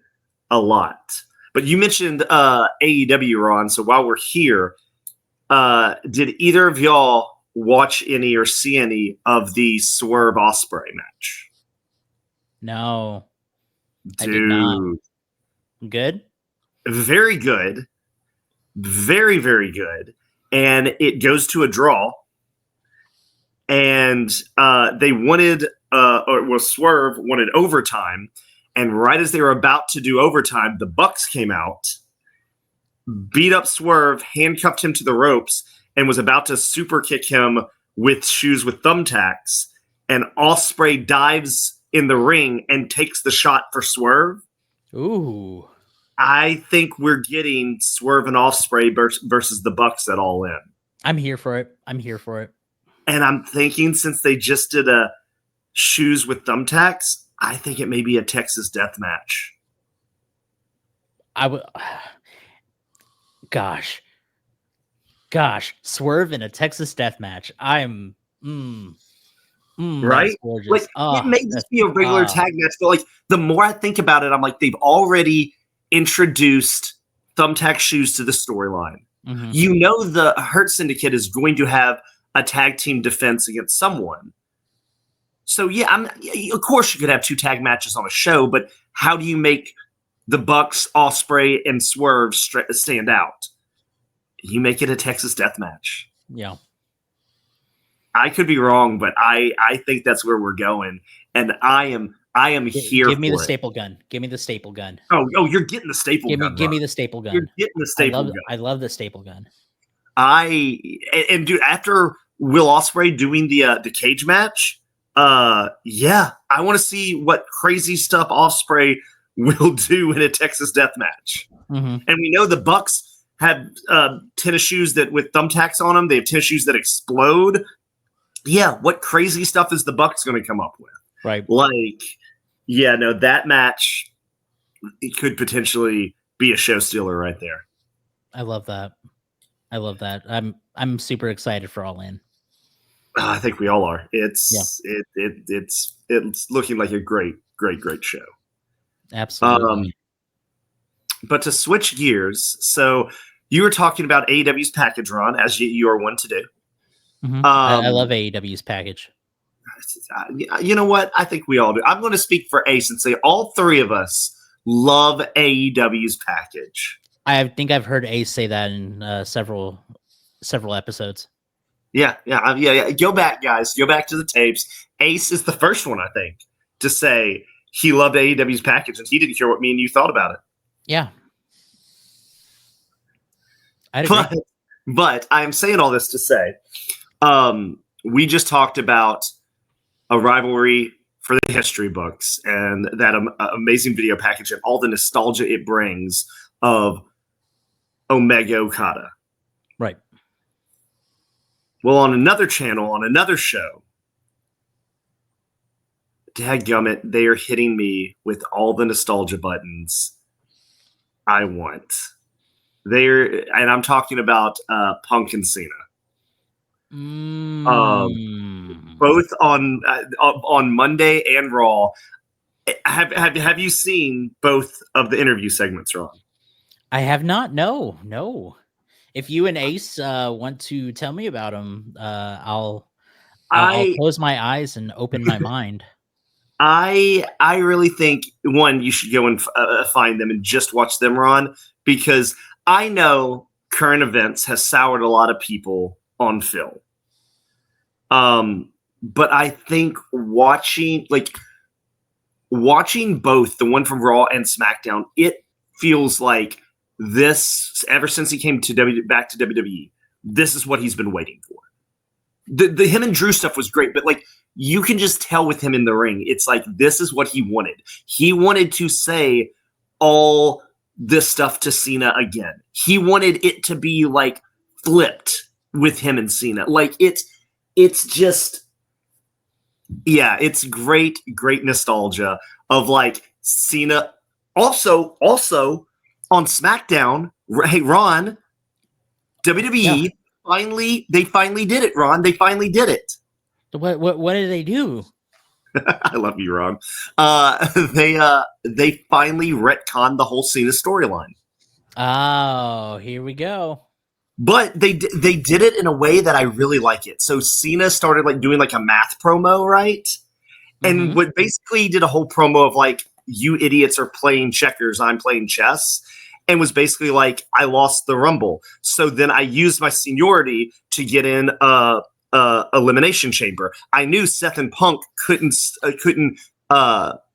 a lot. But you mentioned AEW, Ron. So while we're here, did either of y'all watch any or see any of the Swerve Ospreay match? No. Dude. I did not. Good? Very good. Very, very good. And it goes to a draw. And they wanted, Swerve wanted overtime. And right as they were about to do overtime, the Bucks came out, beat up Swerve, handcuffed him to the ropes, and was about to super kick him with shoes with thumbtacks. And Ospreay dives in the ring and takes the shot for Swerve. Ooh. I think we're getting Swerve and Ospreay versus the Bucks at All In. I'm here for it. And I'm thinking since they just did a shoes with thumbtacks, I think it may be a Texas death match. I would. Gosh, Swerve in a Texas death match. I'm right. Like it may just be a regular tag match, but like the more I think about it, I'm like they've already introduced thumbtack shoes to the storyline. Mm-hmm. You know, the Hurt Syndicate is going to have a tag team defense against someone. So yeah, of course you could have two tag matches on a show, but how do you make the Bucks, Ospreay, and Swerve stand out? You make it a Texas death match. Yeah. I could be wrong, but I think that's where we're going, and I am here. Give me the for it. staple gun. Give me the staple gun. Oh, you're getting the staple gun. Give me the staple gun. You're getting the staple gun. I love the staple gun. And dude, after Will Ospreay doing the cage match, yeah, I want to see what crazy stuff Ospreay will do in a Texas death match. Mm-hmm. And we know the Bucks have tennis shoes that with thumbtacks on them. They have tennis shoes that explode. Yeah, what crazy stuff is the Bucks going to come up with? Right. Like, yeah, no, that match, it could potentially be a show stealer right there. I love that. I'm super excited for All In. I think we all are. It's looking like a great show. Absolutely. But to switch gears, so You were talking about AEW's package, Ron, as you are one to do. I love AEW's package. You know what? I think we all do. I'm going to speak for Ace and say all three of us love AEW's package. I think I've heard Ace say that in several episodes. Yeah. Go back, guys. Go back to the tapes. Ace is the first one, I think, to say he loved AEW's package, and he didn't care what me and you thought about it. Yeah. I'd agree. But I am saying all this to say, we just talked about a rivalry for the history books and that amazing video package and all the nostalgia it brings of Omega Okada. Right. Well, on another channel, on another show, dadgummit, they are hitting me with all the nostalgia buttons I want. And I'm talking about Punk and Cena. Both on Monday and Raw. Have you seen both of the interview segments, Ron? I have not. No. If you and Ace want to tell me about them, I'll close my eyes and open my mind. I really think, one, you should go and find them and just watch them, Ron, because I know current events has soured a lot of people on Phil. But I think watching both the one from Raw and SmackDown, it feels like this, ever since he came back to WWE, this is what he's been waiting for. The him and Drew stuff was great, but like you can just tell with him in the ring, it's like this is what he wanted. He wanted to say all this stuff to Cena again. He wanted it to be like flipped with him and Cena. Like it's just, yeah, it's great nostalgia of like Cena. Also on SmackDown, hey Ron, WWE they finally did it, Ron. They finally did it. What did they do? I love you, Ron. They finally retconned the whole Cena storyline. Oh, here we go. But they did it in a way that I really like it. So Cena started like doing like a math promo, right? And what basically he did a whole promo of like, you idiots are playing checkers, I'm playing chess. And was basically like, I lost the Rumble. So then I used my seniority to get in Elimination Chamber. I knew Seth and Punk couldn't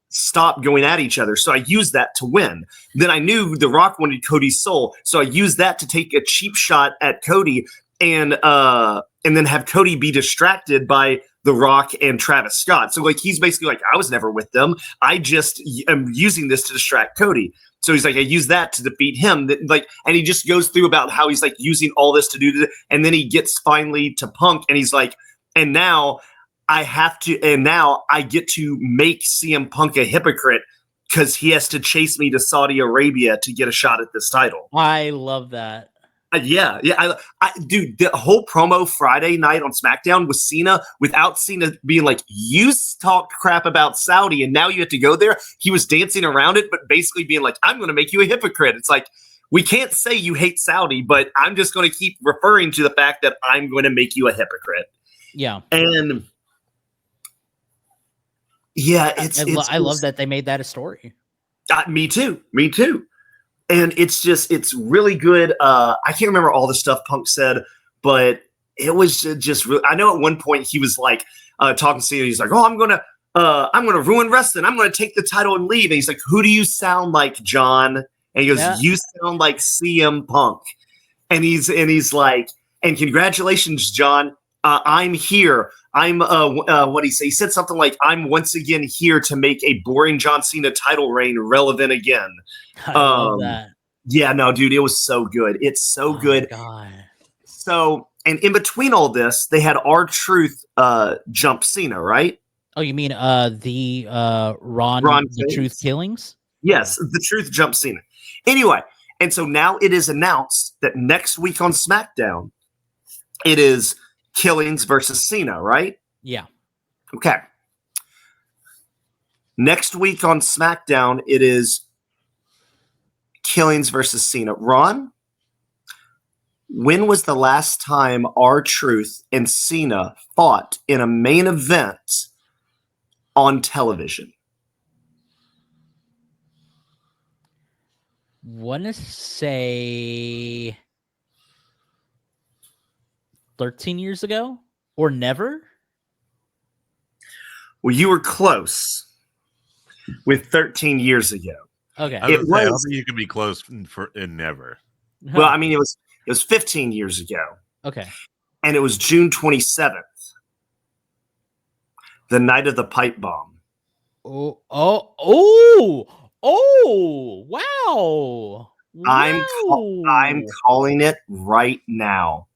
stop going at each other, so I used that to win. Then I knew The Rock wanted Cody's soul, so I used that to take a cheap shot at Cody and then have Cody be distracted by The Rock and Travis Scott. So like he's basically like, I was never with them. I just am using this to distract Cody. So he's like, I use that to defeat him. And he just goes through about how he's like using all this to do this. And then he gets finally to Punk and he's like, and now I get to make CM Punk a hypocrite because he has to chase me to Saudi Arabia to get a shot at this title. I love that. Yeah. Dude, the whole promo Friday night on SmackDown was Cena without Cena being like, you talked crap about Saudi and now you have to go there. He was dancing around it, but basically being like, I'm going to make you a hypocrite. It's like, we can't say you hate Saudi, but I'm just going to keep referring to the fact that I'm going to make you a hypocrite. Yeah. And yeah, I love that they made that a story. Me too. And it's really good. I can't remember all the stuff Punk said, but it was just really, I know at one point he was like talking to Cena. He's like, oh, I'm going to ruin wrestling. I'm going to take the title and leave. And he's like, who do you sound like, John? And he goes, you sound like CM Punk. And he's like, and congratulations, John. I'm here. I'm what did he say? He said something like, I'm once again here to make a boring John Cena title reign relevant again. I love that. Yeah, no, dude, it was so good. It's so good. God. So, and in between all this, they had R-Truth jump Cena, right? Oh, you mean the Ron the Truth killings? Yes, the Truth jump Cena. Anyway, and so now it is announced that next week on SmackDown, it is Killings versus Cena, right? Yeah. Okay. Next week on SmackDown, it is Killings versus Cena. Ron, when was the last time R-Truth and Cena fought in a main event on television? Want to say 13 years ago or never? Well, you were close with 13 years ago. Okay. I was gonna say, I don't was- think you can be close in never. Well, I mean, it was 15 years ago, okay. and it was June 27th, the night of the pipe bomb. Wow. I'm Wow. calling it right now.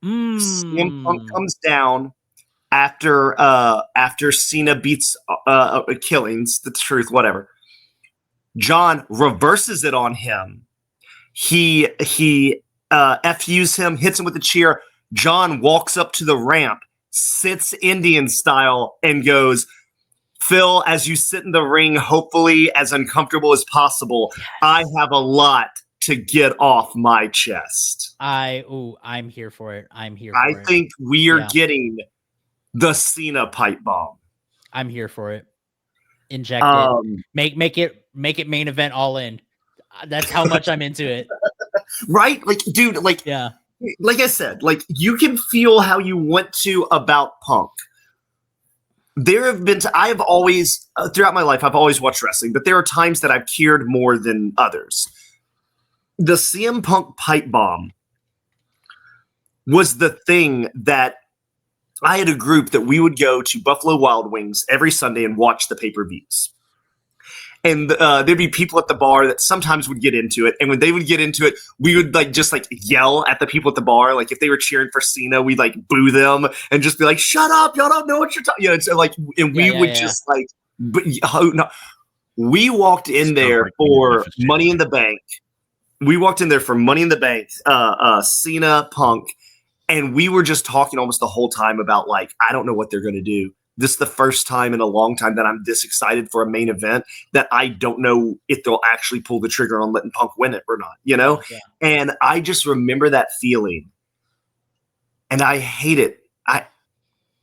CM Punk Mm. comes down after Cena beats Killings, the truth, whatever. John reverses it on him. He FUs him, hits him with a chair. John walks up to the ramp, sits Indian style, and goes, Phil, as you sit in the ring, hopefully as uncomfortable as possible, I have a lot to get off my chest. I'm here for it. I'm here for I it. think we are Yeah. getting the Cena pipe bomb. I'm here for it. Inject it. Make it main event all in. That's how much I'm into it. Right? Like, dude, like, Yeah. like I said, like you can feel how you want to about Punk. There have been, I have always, throughout my life, I've always watched wrestling, but there are times that I've cared more than others. The CM Punk pipe bomb was the thing that I had a group that we would go to Buffalo Wild Wings every Sunday and watch the pay-per-views. And there'd be people at the bar that sometimes would get into it. And when they would get into it, we would just yell at the people at the bar. Like if they were cheering for Cena, we'd boo them and just be like, shut up. Y'all don't know what you're talking. Just no. We walked in there for Money in the Bank. We walked in there for Money in the Bank, Cena, Punk. And we were just talking almost the whole time about I don't know what they're going to do. This is the first time in a long time that I'm this excited for a main event that I don't know if they'll actually pull the trigger on letting Punk win it or not, you know? Yeah. And I just remember that feeling. And I hate it.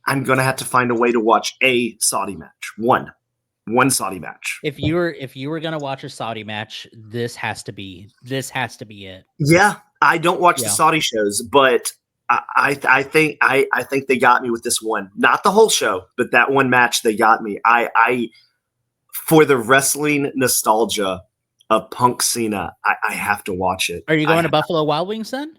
I'm going to have to find a way to watch a Saudi match. One Saudi match. If you were gonna watch a Saudi match, this has to be it. Yeah, I don't watch Yeah. the Saudi shows, but I think they got me with this one. Not the whole show, but that one match they got me. I for the wrestling nostalgia of Punk Cena, I have to watch it. Are you going to Buffalo Wild Wings then?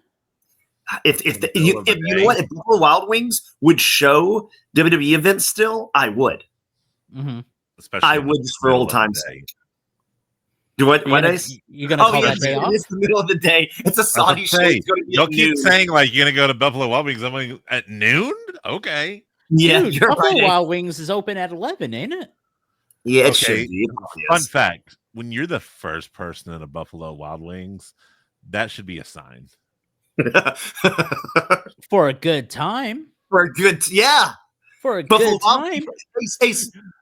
If you know what, if Buffalo Wild Wings would show WWE events still, I would. Mm-hmm. Especially I would for old times' sake. Do what? What is? You're gonna call that day off? It's the middle of the day. It's a Saudi show. It's going to be Y'all at keep noon. saying you're gonna go to Buffalo Wild Wings. I'm like, at noon? Okay. Yeah, Dude, you're Buffalo right. Wild Wings is open at 11, ain't it? Yeah, it Okay. should be. It probably Fun is. fact: when you're the first person in a Buffalo Wild Wings, that should be a sign. For a good time. For a good, yeah. For a Buffalo good Wild time.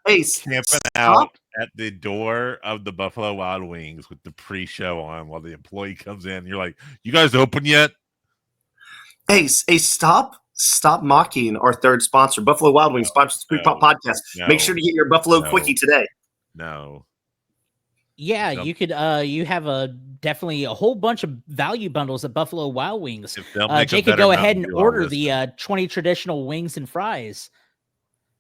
Ace. Camping Stop. out at the door of the Buffalo Wild Wings with the pre-show on while the employee comes in. You're like, "You guys open yet?" Ace, stop mocking our third sponsor, Buffalo Wild Wings, sponsors the Quick Pop Podcast. Make sure to get your Buffalo Quickie today. No. Yeah, Yep. you could you have definitely a whole bunch of value bundles at Buffalo Wild Wings. If they'll make a Jake could better go Mountain ahead and Dew, I'll order listen. the 20 traditional wings and fries.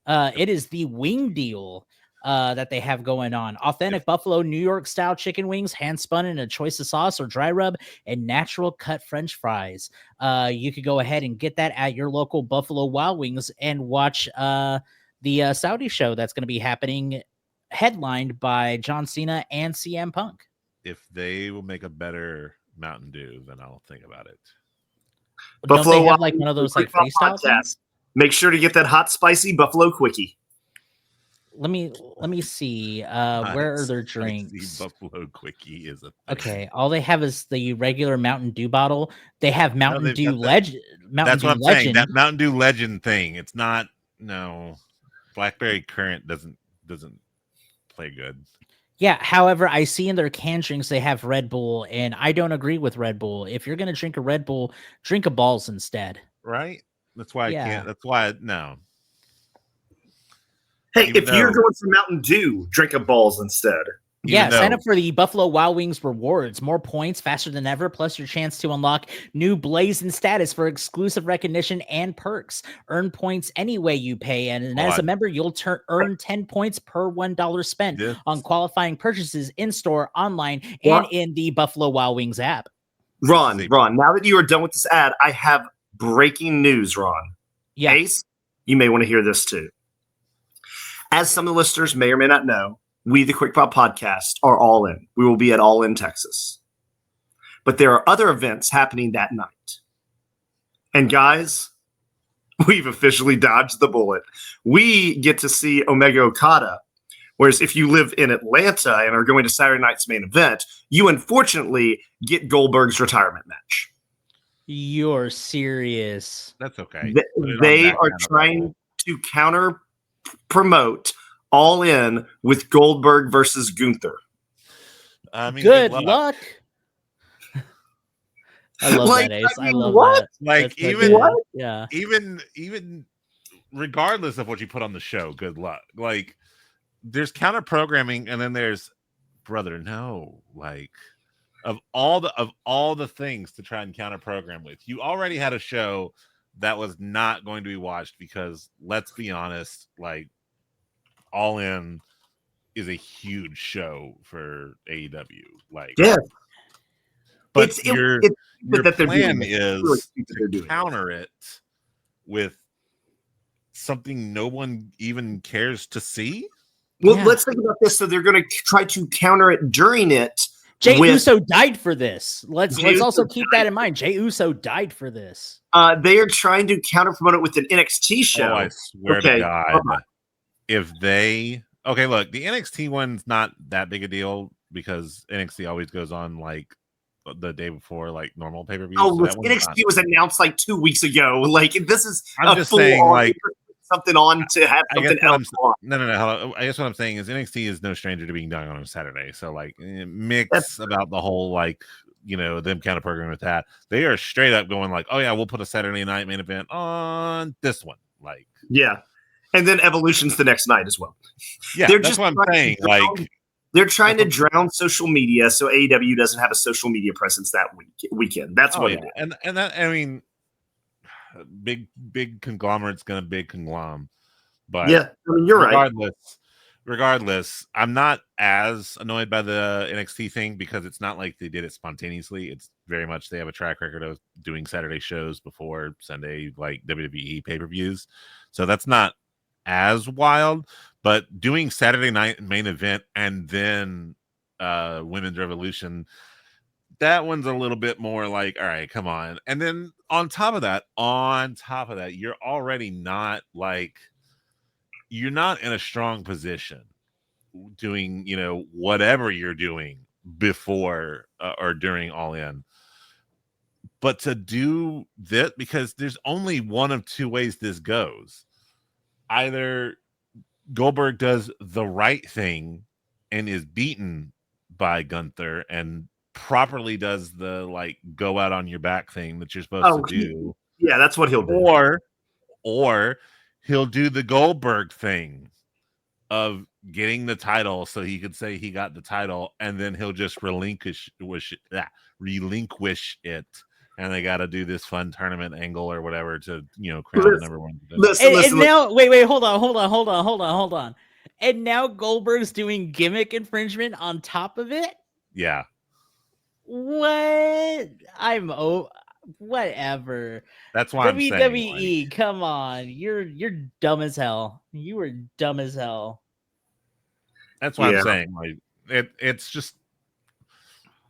It is the wing deal that they have going on. Authentic Buffalo New York style chicken wings, hand spun in a choice of sauce or dry rub, and natural cut French fries. You could go ahead and get that at your local Buffalo Wild Wings and watch the Saudi show that's going to be happening, headlined by John Cena and CM Punk. If they will make a better Mountain Dew, then I'll think about it. Don't Buffalo they have Wild like one of those like Quick Pop freestyle things? Make sure to get that hot, spicy Buffalo Quickie. Let me see. Where are their Spicy drinks? Buffalo Quickie is a thing. Okay, all they have is the regular Mountain Dew bottle. They have Mountain they've Dew got that- Legend. Mountain That's Dew what I'm saying. Legend. That Mountain Dew Legend thing. It's not. No, Blackberry Current doesn't play good. Yeah, however, I see in their can drinks they have Red Bull, and I don't agree with Red Bull. If you're gonna drink a Red Bull, drink a Balls instead. right? That's why I Yeah. can't. That's why no. Hey, Even if you're though- going for Mountain Dew, drink a Balls instead. Yeah, sign though- up for the Buffalo Wild Wings rewards. More points faster than ever, plus your chance to unlock new Blazing status for exclusive recognition and perks. Earn points any way you pay, and as a God. member, you'll earn 10 points per $1 spent This- on qualifying purchases in store, online, What? and in the Buffalo Wild Wings app. Ron, This is a- Ron, now that you are done with this ad, I have breaking news, Ron. Yeah, Ace, you may want to hear this too. As some of the listeners may or may not know, we, the Quick Pop Podcast, are all in. We will be at All In Texas. But there are other events happening that night. And guys, we've officially dodged the bullet. We get to see Omega Okada. Whereas if you live in Atlanta and are going to Saturday night's main event, you unfortunately get Goldberg's retirement match. you're serious. That's okay. Th- Put it on They that are kind of trying level. to counter promote All In with Goldberg versus Gunther. I mean, Good luck. I love Like, that, Ace. I I mean, love what? that. Like That's so even good. What? Yeah. even regardless of what you put on the show, good luck. Like there's counter programming, and then there's brother. No, like of all the things to try and counter program with, you already had a show that was not going to be watched because let's be honest, like All In is a huge show for AEW. Like Yeah. but It's- your it's stupid your that they're plan doing it. It's really is stupid they're to doing it. counter it with something no one even cares to see. Well, Yeah. let's think about this. So they're going to try to counter it during it. Jay with- Uso died for this. Let's Jey also Uso keep that in mind. Jay Uso died for this. They are trying to counter promote it with an NXT show. Oh, I swear Okay, to God, hold if they look, the NXT one's not that big a deal because NXT always goes on like the day before, like normal pay per view. Oh, NXT was announced like 2 weeks ago. Like this is I'm just saying, full-on- like, something on to have I guess something what else I'm on. no. Hello. I guess what I'm saying is NXT is no stranger to being done on a Saturday. So like mix about the whole like them kind of program with that. They are straight up going like, oh yeah, we'll put a Saturday night main event on this one. Like Yeah, and then Evolution's the next night as well. yeah, They're that's just what I'm trying to saying. drown- Like They're trying to drown social media so AEW doesn't have a social media presence that weekend. That's what it is. and that I mean, big conglomerate's gonna big conglomerate. But Yeah, I mean you're right. regardless, I'm not as annoyed by the NXT thing because it's not like they did it spontaneously. It's very much they have a track record of doing Saturday shows before Sunday, like WWE pay-per-views. So that's not as wild, but doing Saturday night main event and then Women's Revolution, that one's a little bit more like, all right, come on. And then on top of that, you're already not like, you're not in a strong position doing, whatever you're doing before or during All In. But to do this, because there's only one of two ways this goes. Either Goldberg does the right thing and is beaten by Gunther and properly does the like go out on your back thing that you're supposed to do. Yeah, that's what he'll do. Or he'll do the Goldberg thing of getting the title so he could say he got the title, and then he'll just relinquish it. And they got to do this fun tournament angle or whatever to, crown the number one. And now, wait, hold on. And now Goldberg's doing gimmick infringement on top of it? Yeah. What? Whatever. That's why I'm saying, WWE, come on. You're dumb as hell. You were dumb as hell. that's why I'm saying, like, it's just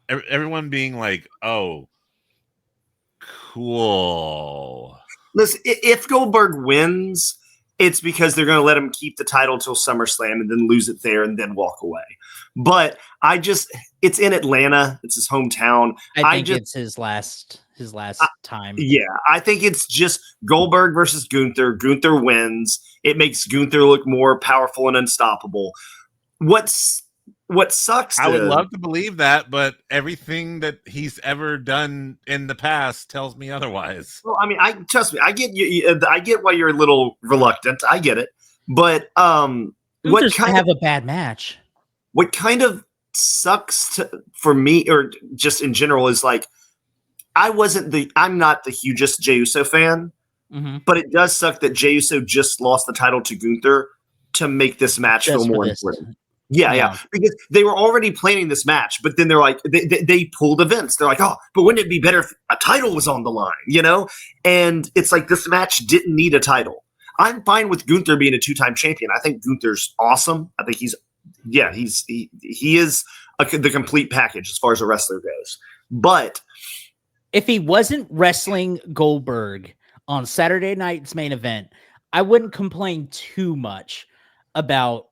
everyone being like, oh, cool. Listen, if Goldberg wins, it's because they're going to let him keep the title till SummerSlam and then lose it there and then walk away. But it's in Atlanta. It's his hometown. I think it's his last time. Yeah, I think it's just Goldberg versus Gunther. Gunther wins. It makes Gunther look more powerful and unstoppable. What's what sucks I would is- love to believe that, but everything that he's ever done in the past tells me otherwise. Well, I mean, trust me. I get you. I get why you're a little reluctant. I get it. But Gunther's gonna have a bad match. what kind of sucks for me, or just in general, is like I'm not the hugest Jey Uso fan, but it does suck that Jey Uso just lost the title to Gunther to make this match feel more important. Yeah, because they were already planning this match, but then they're like, they pulled events. They're like, oh, but wouldn't it be better if a title was on the line, And it's like this match didn't need a title. I'm fine with Gunther being a 2-time champion. I think Gunther's awesome. I think he is the complete package as far as a wrestler goes. But if he wasn't wrestling Goldberg on Saturday night's main event, I wouldn't complain too much about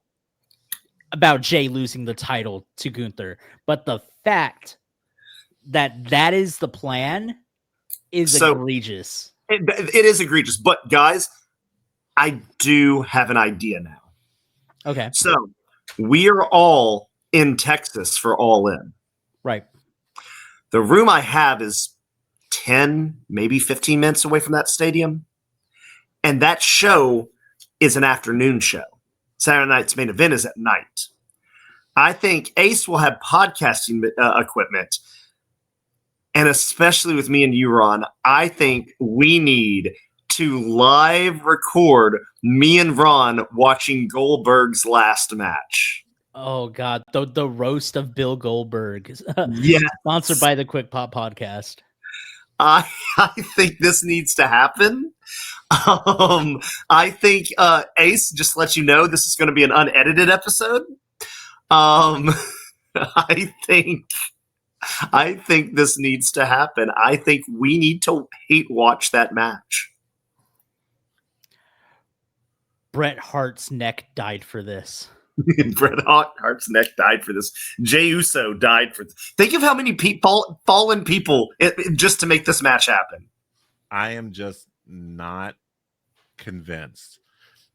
Jay losing the title to Gunther. But the fact that is the plan is egregious. It is egregious. But guys, I do have an idea now. Okay. So we are all in Texas for All In. Right. The room I have is 10, maybe 15 minutes away from that stadium. And that show is an afternoon show. Saturday night's main event is at night. I think Ace will have podcasting equipment. And especially with me and you, Ron, I think we need to live record me and Ron watching Goldberg's last match. Oh God, the roast of Bill Goldberg. Yeah, sponsored by the Quick Pop Podcast. I think this needs to happen. I think Ace, just to let you know, this is going to be an unedited episode. I think this needs to happen. I think we need to hate watch that match. Bret Hart's neck died for this. Bret Hart's neck died for this. Jey Uso died for this. Think of how many fallen people just to make this match happen. I am just not convinced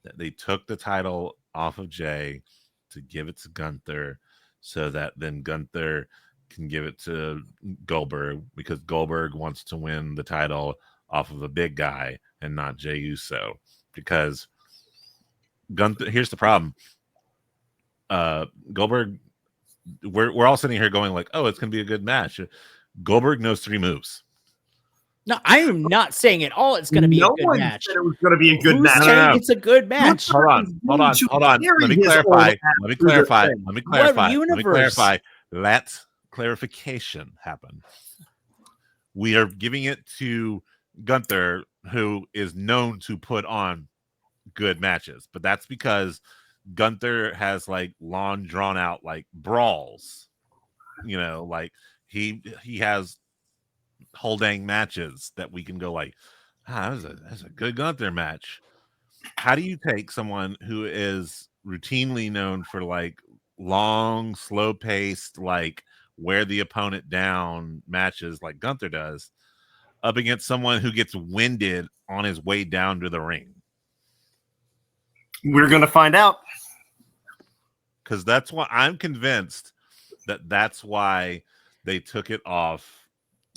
that they took the title off of Jay to give it to Gunther so that then Gunther can give it to Goldberg, because Goldberg wants to win the title off of a big guy and not Jey Uso. Because Gunther, here's the problem. Goldberg, we're all sitting here going like, oh, it's gonna be a good match. Goldberg knows 3 moves. No, I am not saying at all it's going to be a good match. Said it was going to be a good match. Saying it's a good match. Hold on. Let me clarify. Let clarification happen. We are giving it to Gunther, who is known to put on good matches, but that's because Gunther has like long drawn out like brawls, like he has whole dang matches that we can go like, that's a good Gunther match. How do you take someone who is routinely known for like long, slow paced, like wear the opponent down matches like Gunther does, up against someone who gets winded on his way down to the ring? We're going to find out. Because that's why I'm convinced that's why they took it off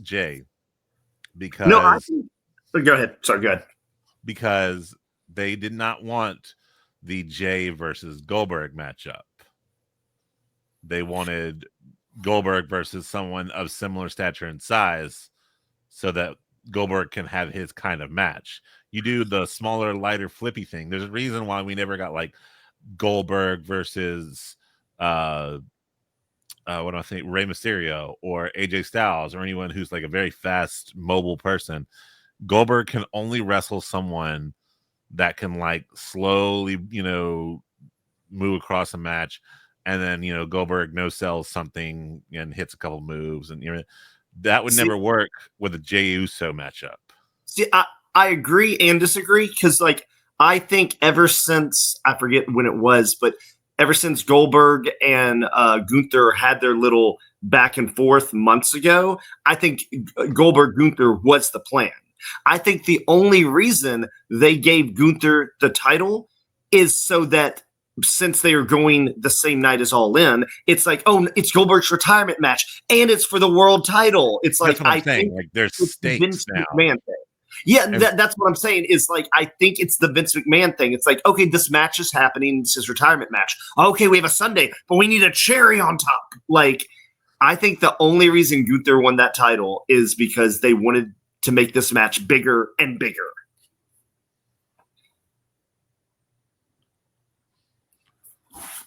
Jay. Because go ahead. Sorry, go ahead. Because they did not want the Jay versus Goldberg matchup. They wanted Goldberg versus someone of similar stature and size so that Goldberg can have his kind of match. You do the smaller, lighter, flippy thing. There's a reason why we never got like Goldberg versus what do I think, Rey Mysterio or AJ Styles or anyone who's like a very fast, mobile person. Goldberg can only wrestle someone that can like slowly, move across a match, and then Goldberg no sells something and hits a couple moves, and that would never work with a Jey Uso matchup. See, I agree and disagree, because like I think ever since, I forget when it was, but ever since Goldberg and Gunther had their little back and forth months ago, I think Goldberg-Gunther was the plan. I think the only reason they gave Gunther the title is so that since they are going the same night as All In, it's like, oh, it's Goldberg's retirement match, and it's for the world title. It's That's like what I'm I saying. think Like there's it's the stakes Vince now. McMahon thing. Yeah, And- that's what I'm saying. Is like I think it's the Vince McMahon thing. It's like, okay, this match is happening. It's his retirement match. Okay, we have a Sunday, but we need a cherry on top. Like, I think the only reason Gunther won that title is because they wanted to make this match bigger and bigger.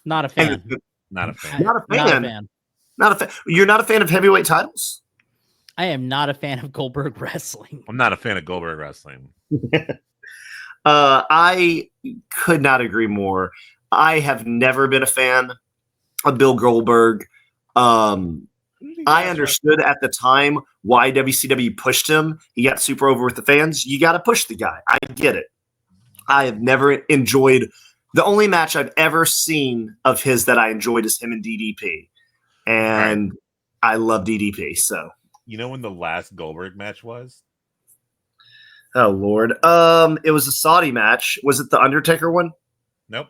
Not a fan. And Not a fan. Not a fan. Not a fan. not a fan. You're not a fan of heavyweight titles? I am not a fan of Goldberg wrestling. I'm not a fan of Goldberg wrestling. I could not agree more. I have never been a fan of Bill Goldberg. I understood at the time why WCW pushed him. He got super over with the fans. You got to push the guy. I get it. I have never enjoyed the only match I've ever seen of his that I enjoyed is him and DDP. And I love DDP. So, You know when the last Goldberg match was? oh Lord. It was a Saudi match. Was it the Undertaker one? Nope.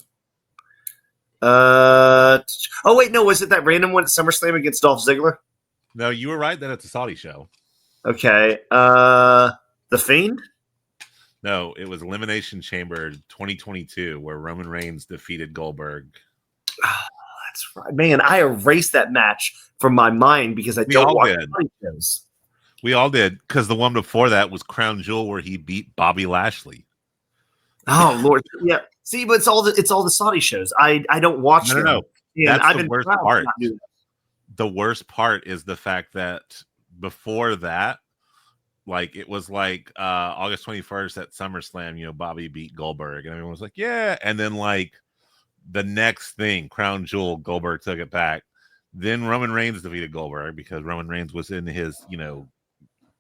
Oh wait, no, was it that random one at SummerSlam against Dolph Ziggler? No, you were right that it's a Saudi show. Okay. The Fiend? No, it was Elimination Chamber 2022 where Roman Reigns defeated Goldberg. That's right. Man, I erased that match from my mind because I We don't all watch did. fight shows. We all did because the one before that was Crown Jewel where he beat Bobby Lashley. Oh Lord. Yeah. See, but it's all the Saudi shows. I don't watch No, them. no. And That's I've the been worst proud to part. not do that. The worst part is the fact that before that, like it was like August 21st at SummerSlam, you know, Bobby beat Goldberg and everyone was like, yeah. And then like the next thing, Crown Jewel, Goldberg took it back. Then Roman Reigns defeated Goldberg because Roman Reigns was in his, you know,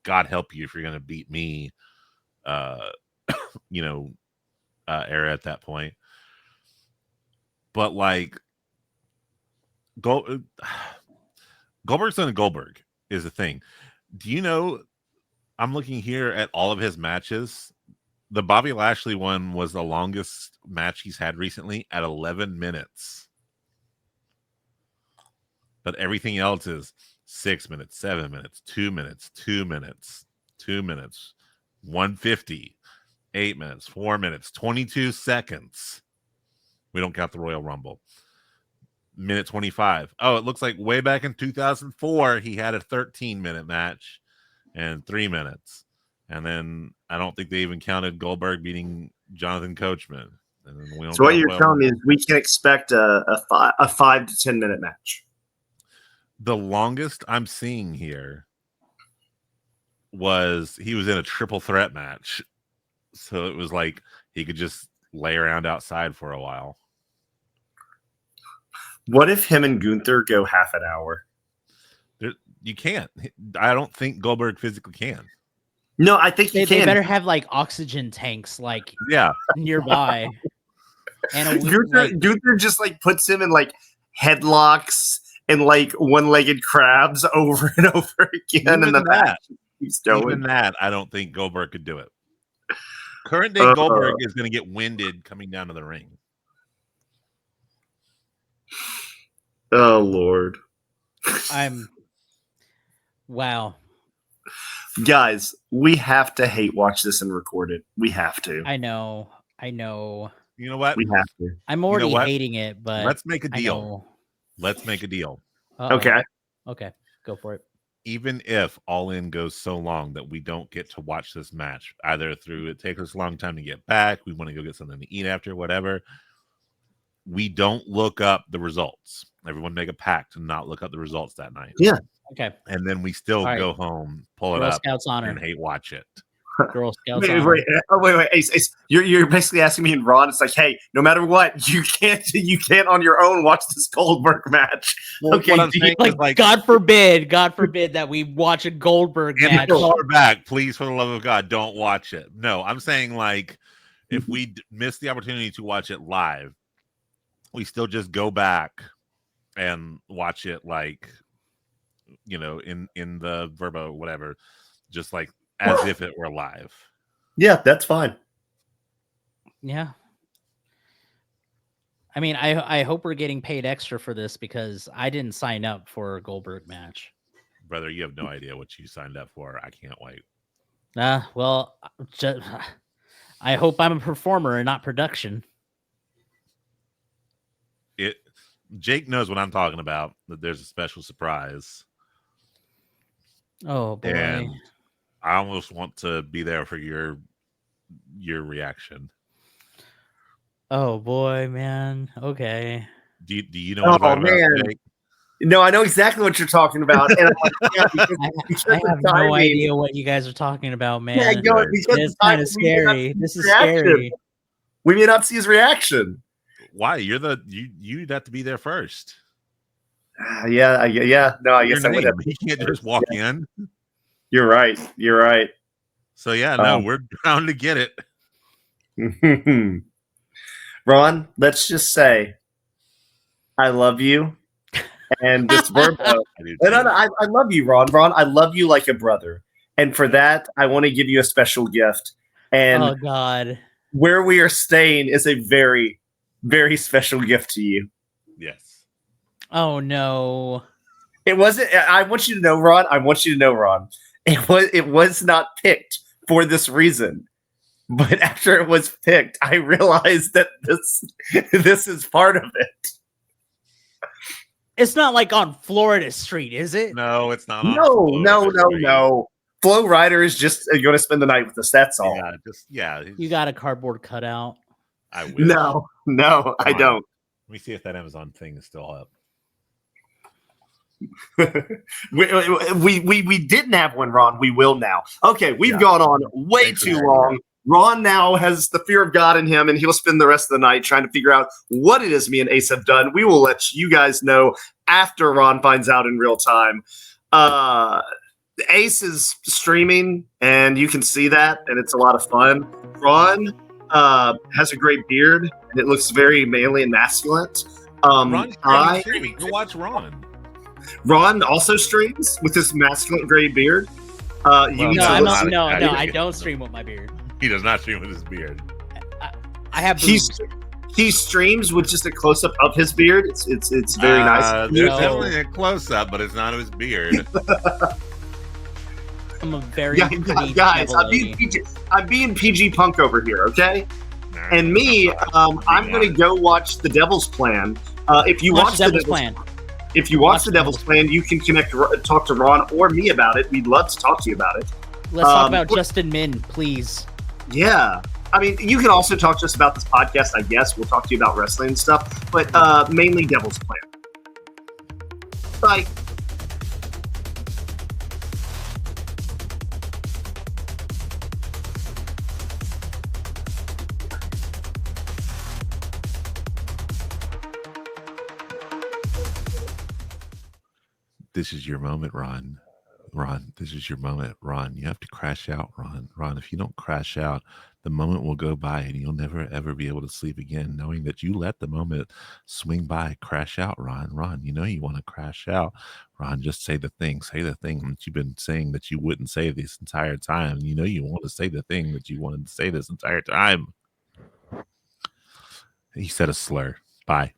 God help you if you're going to beat me, you know, era at that point. But like Goldberg's on Goldberg is the thing. Do you know? I'm looking here at all of his matches. The Bobby Lashley one was the longest match he's had recently at 11 minutes. But everything else is 6 minutes, 7 minutes, 2 minutes, 2 minutes, 2 minutes, 150, 8 minutes, 4 minutes, 22 seconds. We don't count the Royal Rumble. Minute 25. Oh, it looks like way back in 2004, he had a 13-minute match and 3 minutes. And then I don't think they even counted Goldberg beating Jonathan Coachman. And then we don't So what count you're Royal telling me Rumble. is we can expect a 5 to 10 minute match. The longest I'm seeing here was he was in a triple threat match. So it was like he could just lay around outside for a while. What if him and Gunther go half an hour? You can't. I don't think Goldberg physically can. No, I think he They can. better have like oxygen tanks like Yeah. nearby. And a, Gunther just like puts him in like headlocks and like one-legged crabs over and over again, and the match keeps Even going. that, I don't think Goldberg could do it. Current day Goldberg is going to get winded coming down to the ring. Oh Lord, wow. guys, we have to hate watch this and record it. We have to. I know. You know what? We have to. I'm already what? hating it, but Let's make a I deal. know. Let's make a deal. Uh-oh. Okay. Okay. Go for it. Even if All In goes so long that we don't get to watch this match, either through it takes us a long time to get back, we want to go get something to eat after, whatever, we don't look up the results. Everyone make a pact to not look up the results that night. Yeah. Okay. And then we still All right. go home, pull it Girl up, Scouts honor. and hate watch it. Girl Scouts Wait, honor. wait, Ace, you're basically asking me and Ron. It's like, hey, no matter what, you can't on your own watch this Goldberg match. Okay, What I'm saying is, Like, God forbid that we watch a Goldberg and match. call her back, please, for the love of God, don't watch it. No, I'm saying like if we miss the opportunity to watch it live, we still just go back and watch it like, you know, in the Verbo, whatever, just like as if it were live. Yeah, that's fine. Yeah. I mean, I hope we're getting paid extra for this because I didn't sign up for a Goldberg match. Brother, you have no idea what you signed up for. I can't wait. Well, I hope I'm a performer and not production. Jake knows what I'm talking about. That there's a special surprise. Oh boy. And I almost want to be there for your reaction. Oh boy, man. Okay. Do you know what I'm talking about, Jake? No, I know exactly what you're talking about. And I'm like, yeah, because I have no idea what you guys are talking about, man. Yeah, It's kind of scary. This is scary. We may not see his reaction. Why? You'd have to be there first. Yeah. No, I guess I would have. You can't just walk in. You're right. So yeah, no, we're bound to get it. Ron, let's just say I love you. And this Verbo. I love you, Ron. Ron, I love you like a brother. And for that, I want to give you a special gift. And oh God. Where we are staying is a very, very special gift to you. Yes. Oh no. It wasn't. I want you to know, Ron. It was not picked for this reason. But after it was picked, I realized that this is part of it. It's not like on Florida Street, is it? No, it's not. No. Flow Rider is just going to spend the night with us. That's all. Yeah. You got a cardboard cutout. I wish. No, I don't. Let me see if that Amazon thing is still up. we didn't have one, Ron. We will now. Okay, we've gone on way too long. Ron now has the fear of God in him, and he'll spend the rest of the night trying to figure out what it is me and Ace have done. We will let you guys know after Ron finds out in real time. Ace is streaming, and you can see that, and it's a lot of fun. Ron has a great beard, and it looks very manly and masculine. Ron's streaming. Go watch Ron. Ron also streams with his masculine gray beard. I don't stream with my beard. He does not stream with his beard. I have. He streams with just a close up of his beard. It's very nice. There's definitely a close up, but it's not of his beard. I'm a very guys. I'm being PG punk over here, okay? And me, I'm going to go watch The Devil's Plan. If you watch The Devil's Plan. If you watch The Devil's Plan, you can talk to Ron or me about it. We'd love to talk to you about it. Let's talk about Justin Min, please. Yeah. I mean, you can also talk to us about this podcast, I guess. We'll talk to you about wrestling and stuff, but mainly Devil's Plan. Bye. This is your moment, Ron. Ron, this is your moment. Ron, you have to crash out, Ron. Ron, if you don't crash out, the moment will go by and you'll never, ever be able to sleep again, knowing that you let the moment swing by. Crash out, Ron. Ron, you know you want to crash out. Ron, just say the thing. Say the thing that you've been saying that you wouldn't say this entire time. You know you want to say the thing that you wanted to say this entire time. He said a slur. Bye.